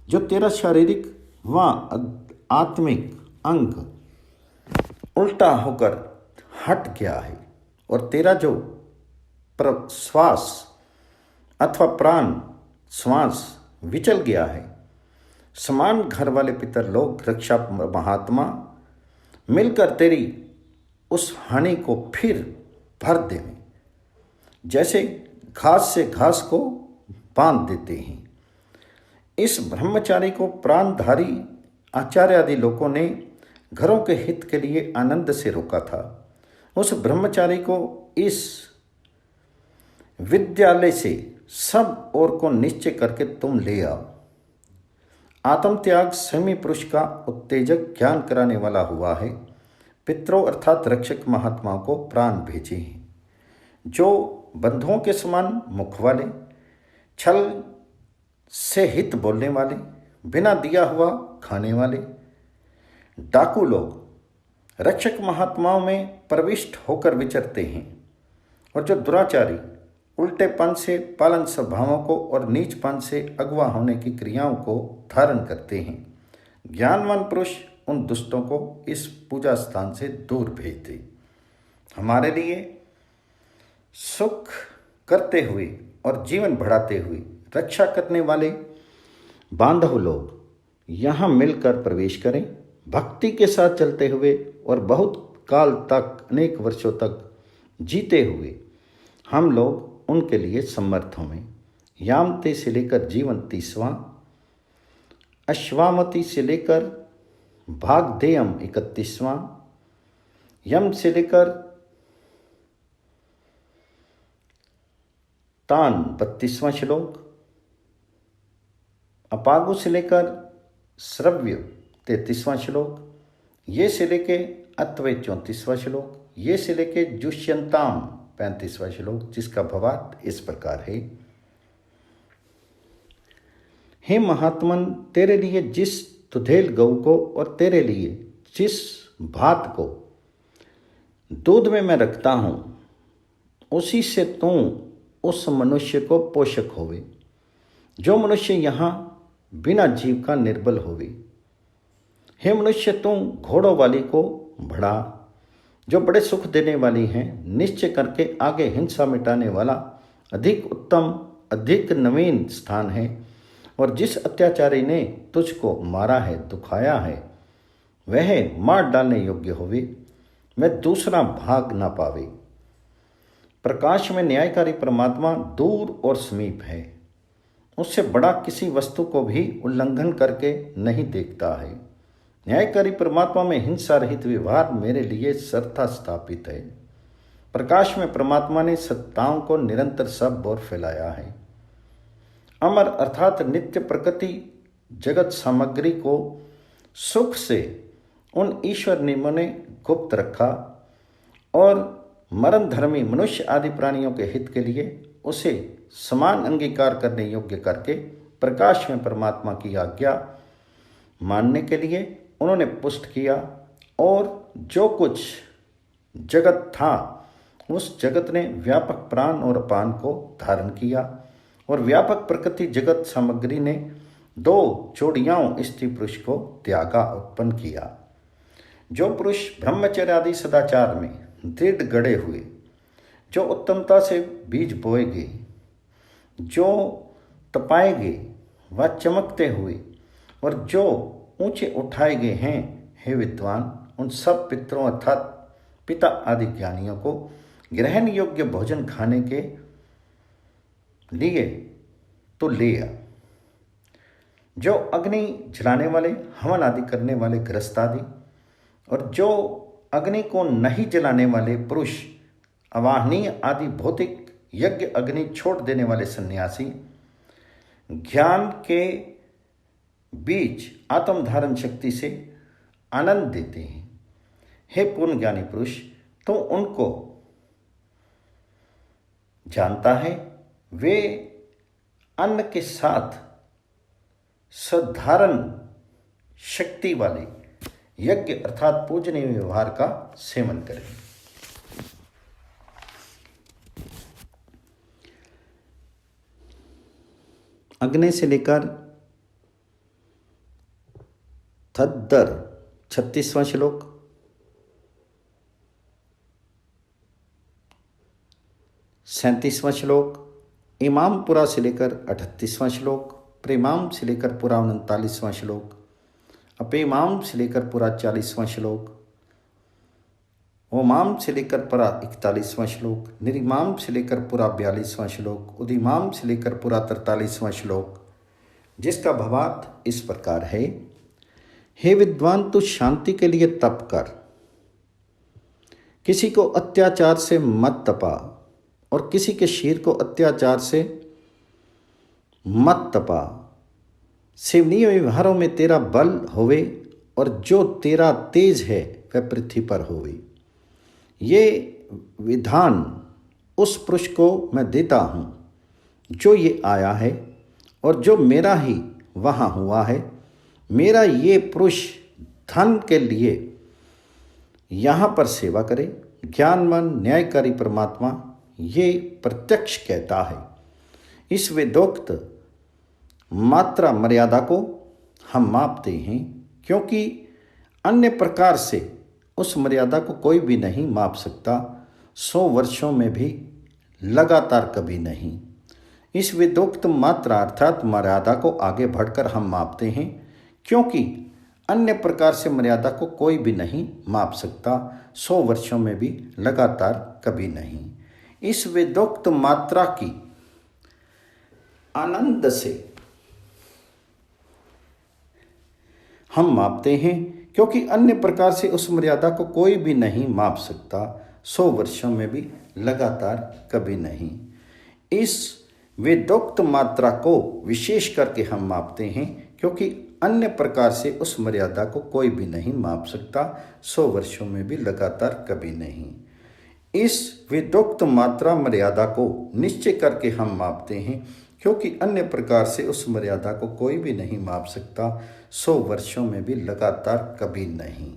जो तेरा शारीरिक व आत्मिक अंग उल्टा होकर हट गया है और तेरा जो श्वास अथवा प्राण श्वास विचल गया है, समान घर वाले पितर लोग रक्षा महात्मा मिलकर तेरी उस हानि को फिर भर देवें, जैसे घास से घास को बांध देते हैं। इस ब्रह्मचारी को प्राणधारी आचार्य आदि लोगों ने घरों के हित के लिए आनंद से रोका था। उस ब्रह्मचारी को इस विद्यालय से सब और को निश्चय करके तुम ले आओ। आत्मत्याग संयमी पुरुष का उत्तेजक ज्ञान कराने वाला हुआ है। पितरों अर्थात रक्षक महात्माओं को प्राण भेजे हैं, जो बंधुओं के समान मुख वाले, छल से हित बोलने वाले, बिना दिया हुआ खाने वाले, डाकू लोग रक्षक महात्माओं में प्रविष्ट होकर विचरते हैं, और जो दुराचारी उल्टेपन से पालन स्वभावों को और नीचपन से अगवा होने की क्रियाओं को धारण करते हैं। ज्ञानवान पुरुष उन दुष्टों को इस पूजा स्थान से दूर भेज दे। हमारे लिए सुख करते हुए और जीवन बढ़ाते हुए रक्षा करने वाले बांधव लोग यहाँ मिलकर प्रवेश करें। भक्ति के साथ चलते हुए और बहुत काल तक, अनेक वर्षों तक जीते हुए हम लोग उनके लिए समर्थ हों। यामते से लेकर जीवन 30वां, अश्वामती से लेकर भागदेयम 31वां, यम से लेकर तान 32वां श्लोक, अपागु से लेकर श्रव्य 33वां श्लोक, ये से लेके अत्वय 34वां श्लोक, ये से लेके जुष्यंताम 35वां श्लोक, जिसका भावार्थ इस प्रकार है। हे महात्मन, तेरे लिए जिस तुधेल गौ को और तेरे लिए जिस भात को दूध में मैं रखता हूँ, उसी से तू उस मनुष्य को पोषक होवे, जो मनुष्य यहाँ बिना जीव का निर्बल होवे। हे मनुष्य, तू घोड़ों वाली को बढ़ा, जो बड़े सुख देने वाली हैं, निश्चय करके आगे हिंसा मिटाने वाला अधिक उत्तम, अधिक नवीन स्थान है। और जिस अत्याचारी ने तुझको मारा है, दुखाया है, वह मार डालने योग्य होवे, वह दूसरा भाग ना पावे। प्रकाश में न्यायकारी परमात्मा दूर और समीप है, उससे बड़ा किसी वस्तु को भी उल्लंघन करके नहीं देखता है। न्यायकारी परमात्मा में हिंसा रहित व्यवहार मेरे लिए सर्वथा स्थापित है। प्रकाश में परमात्मा ने सत्ताओं को निरंतर सब ओर फैलाया है। अमर अर्थात नित्य प्रकृति जगत सामग्री को सुख से उन ईश्वर नियमों ने गुप्त रखा और मरण धर्मी मनुष्य आदि प्राणियों के हित के लिए उसे समान अंगीकार करने योग्य करके प्रकाश में परमात्मा की आज्ञा मानने के लिए उन्होंने पुष्ट किया। और जो कुछ जगत था, उस जगत ने व्यापक प्राण और अपान को धारण किया और व्यापक प्रकृति जगत सामग्री ने दो जोड़ियाओं स्त्री पुरुष को त्यागा उत्पन्न किया। जो पुरुष ब्रह्मचर्य आदि सदाचार में दृढ़ गड़े हुए, जो उत्तमता से बीज बोएगे, जो तपाएगे व चमकते हुए और जो ऊंचे उठाए गए हैं, हे विद्वान, उन सब पितरों अर्थात पिता आदि ज्ञानियों को ग्रहण योग्य भोजन खाने के लिए तो ले आ। जो अग्नि जलाने वाले, हवन आदि करने वाले गृहस्थ आदि और जो अग्नि को नहीं जलाने वाले पुरुष, अवाहनीय आदि भौतिक यज्ञ अग्नि छोड़ देने वाले सन्यासी, ज्ञान के बीच आत्मधारण शक्ति से आनंद देते हैं। हे पूर्ण ज्ञानी पुरुष, तो उनको जानता है, वे अन्न के साथ साधारण शक्ति वाले यज्ञ अर्थात पूजनीय व्यवहार का सेवन करें। अग्नि से लेकर थद्दर 36वां श्लोक, सैंतीसवां श्लोक, इमामपुरा से लेकर 38वां श्लोक, प्रेमाम से लेकर पूरा 39वां श्लोक, अपेमाम से लेकर पूरा 40वां श्लोक, ओमाम से लेकर पूरा 41वां श्लोक, निरिमाम से लेकर पूरा 42वां श्लोक, उदिमाम से लेकर पूरा 43वां श्लोक, जिसका भावार्थ इस प्रकार है। हे विद्वान, तू शांति के लिए तप कर, किसी को अत्याचार से मत तपा और किसी के शरीर को अत्याचार से मत तपा। सेवनीय व्यवहारों में तेरा बल होवे और जो तेरा तेज है वह पृथ्वी पर होवे। ये विधान उस पुरुष को मैं देता हूँ जो ये आया है और जो मेरा ही वहाँ हुआ है। मेरा ये पुरुष धन के लिए यहाँ पर सेवा करे। ज्ञानवान न्यायकारी परमात्मा ये प्रत्यक्ष कहता है। इस वेदोक्त मात्रा मर्यादा को हम मापते हैं, क्योंकि अन्य प्रकार से उस मर्यादा को कोई भी नहीं माप सकता, 100 वर्षों में भी लगातार कभी नहीं। इस वेदोक्त मात्रा अर्थात मर्यादा को आगे बढ़कर हम मापते हैं, क्योंकि अन्य प्रकार से मर्यादा को कोई भी नहीं माप सकता, 100 वर्षों में भी लगातार कभी नहीं। इस वेदोक्त मात्रा की आनंद से हम मापते हैं, क्योंकि अन्य प्रकार से उस मर्यादा को कोई भी नहीं माप सकता, 100 वर्षों में भी लगातार कभी नहीं। इस वेदोक्त मात्रा को विशेष करके हम मापते हैं, क्योंकि अन्य प्रकार से उस मर्यादा को कोई भी नहीं माप सकता, 100 वर्षों में भी लगातार कभी नहीं। इस वेदोक्त मात्रा मर्यादा को निश्चय करके हम मापते हैं, क्योंकि अन्य प्रकार से उस मर्यादा को कोई भी नहीं माप सकता, 100 वर्षों में भी लगातार कभी नहीं।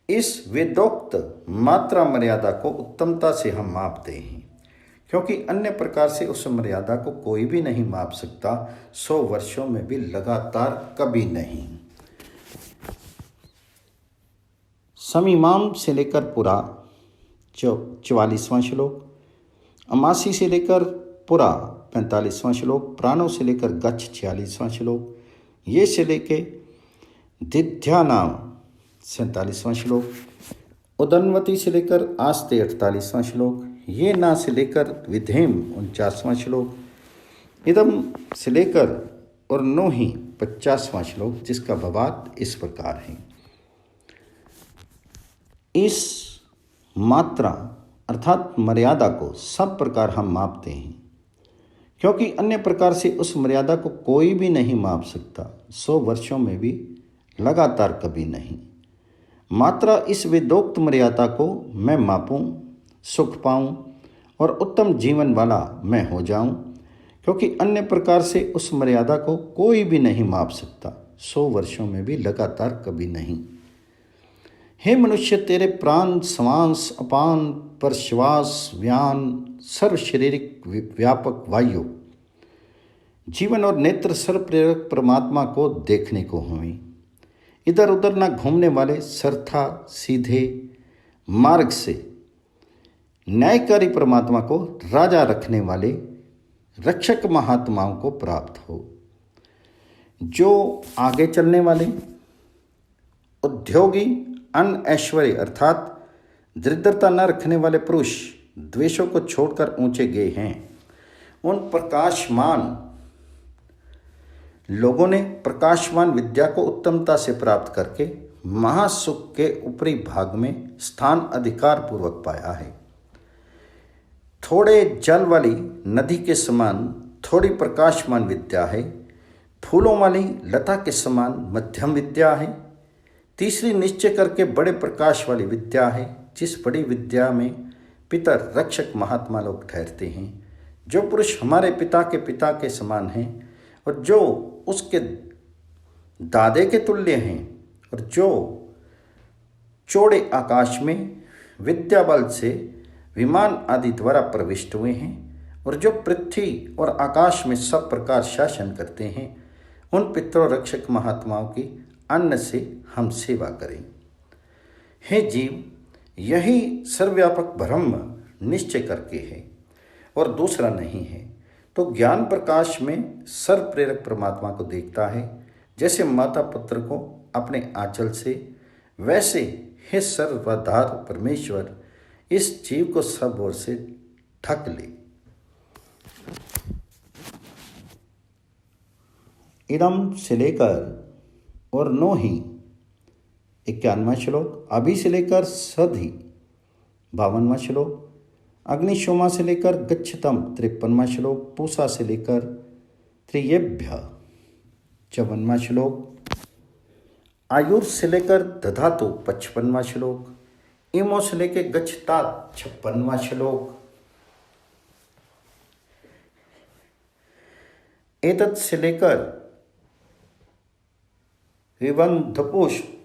इस वेदोक्त मात्रा मर्यादा को उत्तमता से हम मापते हैं, क्योंकि अन्य प्रकार से उस मर्यादा को कोई भी नहीं माप सकता, 100 वर्षों में भी लगातार कभी नहीं। समीमाम से लेकर पूरा 44वां श्लोक, अमासी से लेकर पूरा 45वां श्लोक, प्राणों से लेकर गच्छ 46वां श्लोक, ये से लेके दिध्यानाम 47वां श्लोक, उदन्वती से लेकर आस्ते 48वां श्लोक, ये ना से लेकर विधेम 49वां श्लोक, इदम से लेकर और नोही 50वां श्लोक, जिसका भावार्थ इस प्रकार है। इस मात्रा अर्थात मर्यादा को सब प्रकार हम मापते हैं, क्योंकि अन्य प्रकार से उस मर्यादा को कोई भी नहीं माप सकता, 100 वर्षों में भी लगातार कभी नहीं। मात्रा इस वेदोक्त मर्यादा को मैं मापूं, सुख पाऊं और उत्तम जीवन वाला मैं हो जाऊं, क्योंकि अन्य प्रकार से उस मर्यादा को कोई भी नहीं माप सकता, 100 वर्षों में भी लगातार कभी नहीं। हे मनुष्य, तेरे प्राण समांस अपान पर श्वास व्यान सर्व शारीरिक व्यापक वायु जीवन और नेत्र सर्व प्रेरक परमात्मा को देखने को हुई। इधर उधर न घूमने वाले सरथा सीधे मार्ग से न्यायकारी परमात्मा को राजा रखने वाले रक्षक महात्माओं को प्राप्त हो, जो आगे चलने वाले उद्योगी अन्न ऐश्वर्य अर्थात दरिद्रता न रखने वाले पुरुष द्वेषों को छोड़कर ऊंचे गए हैं। उन प्रकाशमान लोगों ने प्रकाशमान विद्या को उत्तमता से प्राप्त करके महासुख के ऊपरी भाग में स्थान अधिकार पूर्वक पाया है। थोड़े जल वाली नदी के समान थोड़ी प्रकाशमान विद्या है, फूलों वाली लता के समान मध्यम विद्या है, तीसरी निश्चय करके बड़े प्रकाश वाली विद्या है, जिस बड़ी विद्या में पितर रक्षक महात्मा लोग ठहरते हैं। जो पुरुष हमारे पिता के समान हैं और जो उसके दादे के तुल्य हैं और जो चौड़े आकाश में विद्या बल से विमान आदि द्वारा प्रविष्ट हुए हैं और जो पृथ्वी और आकाश में सब प्रकार शासन करते हैं, उन पितरों रक्षक महात्माओं की अन्न से हम सेवा करें। हे जीव, यही सर्वव्यापक ब्रह्म निश्चय करके है और दूसरा नहीं है, तो ज्ञान प्रकाश में सर्व प्रेरक परमात्मा को देखता है। जैसे माता पुत्र को अपने आंचल से, वैसे हे सर्वाधार परमेश्वर इस जीव को सब ओर से ढक ले। इदम से लेकर और नो ही 51वां श्लोक, अभी से लेकर सधि 52वां श्लोक, अग्निशोमा से लेकर गच्छतम 53वां श्लोक, पूषा से लेकर त्रियेभ्य 54वां श्लोक, आयुर से लेकर दधातु 55वां श्लोक, इमो से लेकर गच्छता 56वां श्लोक, एतत् से लेकर विबंधपुष्प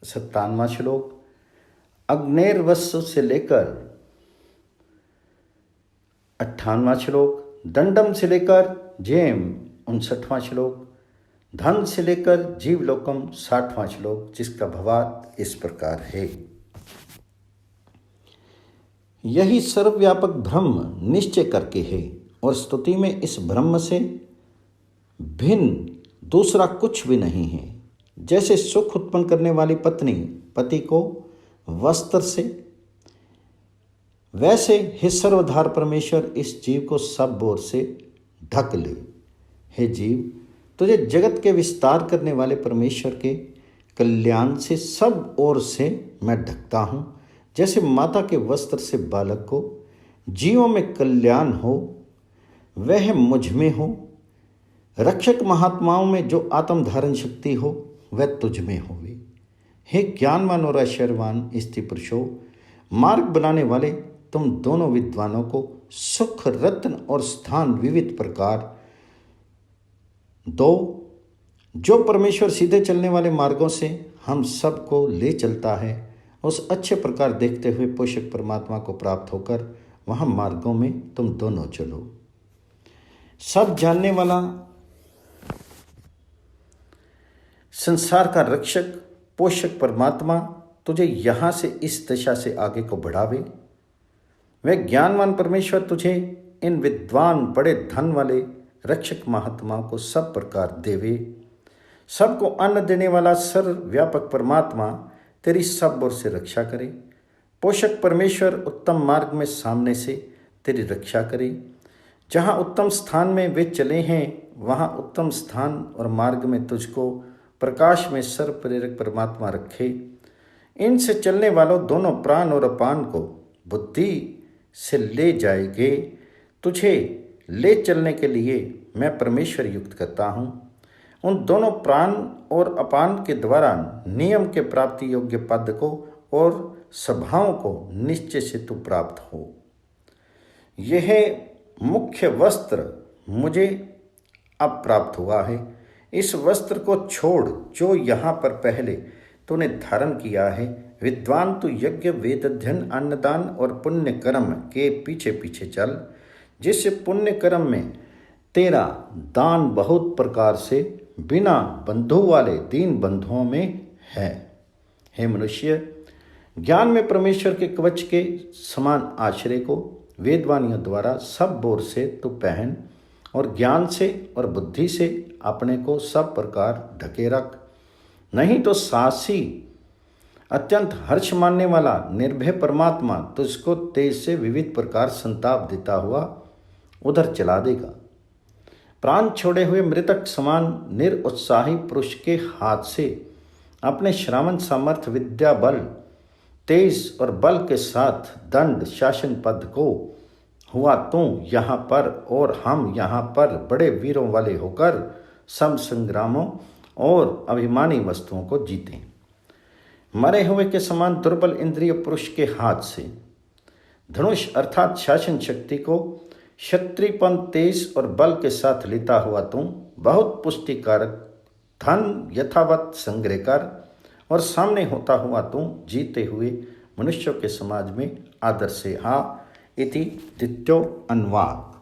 57वां श्लोक, अग्नेर्वस्सु से लेकर 58वां श्लोक, दंडम से लेकर जेम 59वां श्लोक, धन से लेकर जीवलोकम 60वां श्लोक, जिसका भावार्थ इस प्रकार है। यही सर्वव्यापक ब्रह्म निश्चय करके है और स्तुति में इस ब्रह्म से भिन्न दूसरा कुछ भी नहीं है। जैसे सुख उत्पन्न करने वाली पत्नी पति को वस्त्र से, वैसे हे सर्वधार परमेश्वर इस जीव को सब ओर से ढक ले। हे जीव, तुझे जगत के विस्तार करने वाले परमेश्वर के कल्याण से सब ओर से मैं ढकता हूँ। जैसे माता के वस्त्र से बालक को जीवों में कल्याण हो, वह मुझ में हो। रक्षक महात्माओं में जो आत्म धारण शक्ति हो, वह तुझ में होवे। हे ज्ञानवान और ऐश्वर्यवान स्त्री पुरुषों, मार्ग बनाने वाले तुम दोनों विद्वानों को सुख रत्न और स्थान विविध प्रकार दो। जो परमेश्वर सीधे चलने वाले मार्गों से हम सबको ले चलता है, उस अच्छे प्रकार देखते हुए पोषक परमात्मा को प्राप्त होकर वहाँ मार्गों में तुम दोनों चलो। सब जानने वाला संसार का रक्षक पोषक परमात्मा तुझे यहाँ से इस दशा से आगे को बढ़ावे। वह ज्ञानवान परमेश्वर तुझे इन विद्वान बड़े धन वाले रक्षक महात्माओं को सब प्रकार देवे। सबको अन्न देने वाला सर्वव्यापक परमात्मा तेरी सब ओर से रक्षा करे। पोषक परमेश्वर उत्तम मार्ग में सामने से तेरी रक्षा करे। जहाँ उत्तम स्थान में वे चले हैं, वहाँ उत्तम स्थान और मार्ग में तुझको प्रकाश में सर्व प्रेरक परमात्मा रखे। इनसे चलने वालों दोनों प्राण और अपान को बुद्धि से ले जाएंगे। तुझे ले चलने के लिए मैं परमेश्वर युक्त करता हूँ। उन दोनों प्राण और अपान के द्वारा नियम के प्राप्ति योग्य पद को और सभाओं को निश्चय से तू प्राप्त हो। यह मुख्य वस्त्र मुझे अब प्राप्त हुआ है। इस वस्त्र को छोड़ जो यहाँ पर पहले तूने धारण किया है। विद्वान तू यज्ञ वेद अध्ययन अन्नदान और पुण्य कर्म के पीछे पीछे चल, जिस पुण्य कर्म में तेरा दान बहुत प्रकार से बिना बंधु वाले दीन बंधुओं में है। हे मनुष्य, ज्ञान में परमेश्वर के कवच के समान आश्रय को वेदवाणियों द्वारा सब बोर से तू पहन और ज्ञान से और बुद्धि से अपने को सब प्रकार ढके रख। नहीं तो साहसी अत्यंत हर्ष मानने वाला निर्भय परमात्मा तुझको तेज से विविध प्रकार संताप देता हुआ उधर चला देगा। प्राण छोड़े हुए मृतक समान निरुत्साही पुरुष के हाथ से अपने श्रावण सामर्थ्य विद्या बल तेज और बल के साथ दंड शासन पद को हुआ तू यहाँ पर और हम यहाँ पर बड़े वीरों वाले होकर सम संग्रामों और अभिमानी वस्तुओं को जीते। मरे हुए के समान दुर्बल इंद्रिय पुरुष के हाथ से धनुष अर्थात शासन शक्ति को क्षत्रियपन तेज और बल के साथ लेता हुआ तू बहुत पुष्टिकारक धन यथावत संग्रह कर और सामने होता हुआ तू जीते हुए मनुष्यों के समाज में आदर से हा इति द्वितीयो अनुवाद।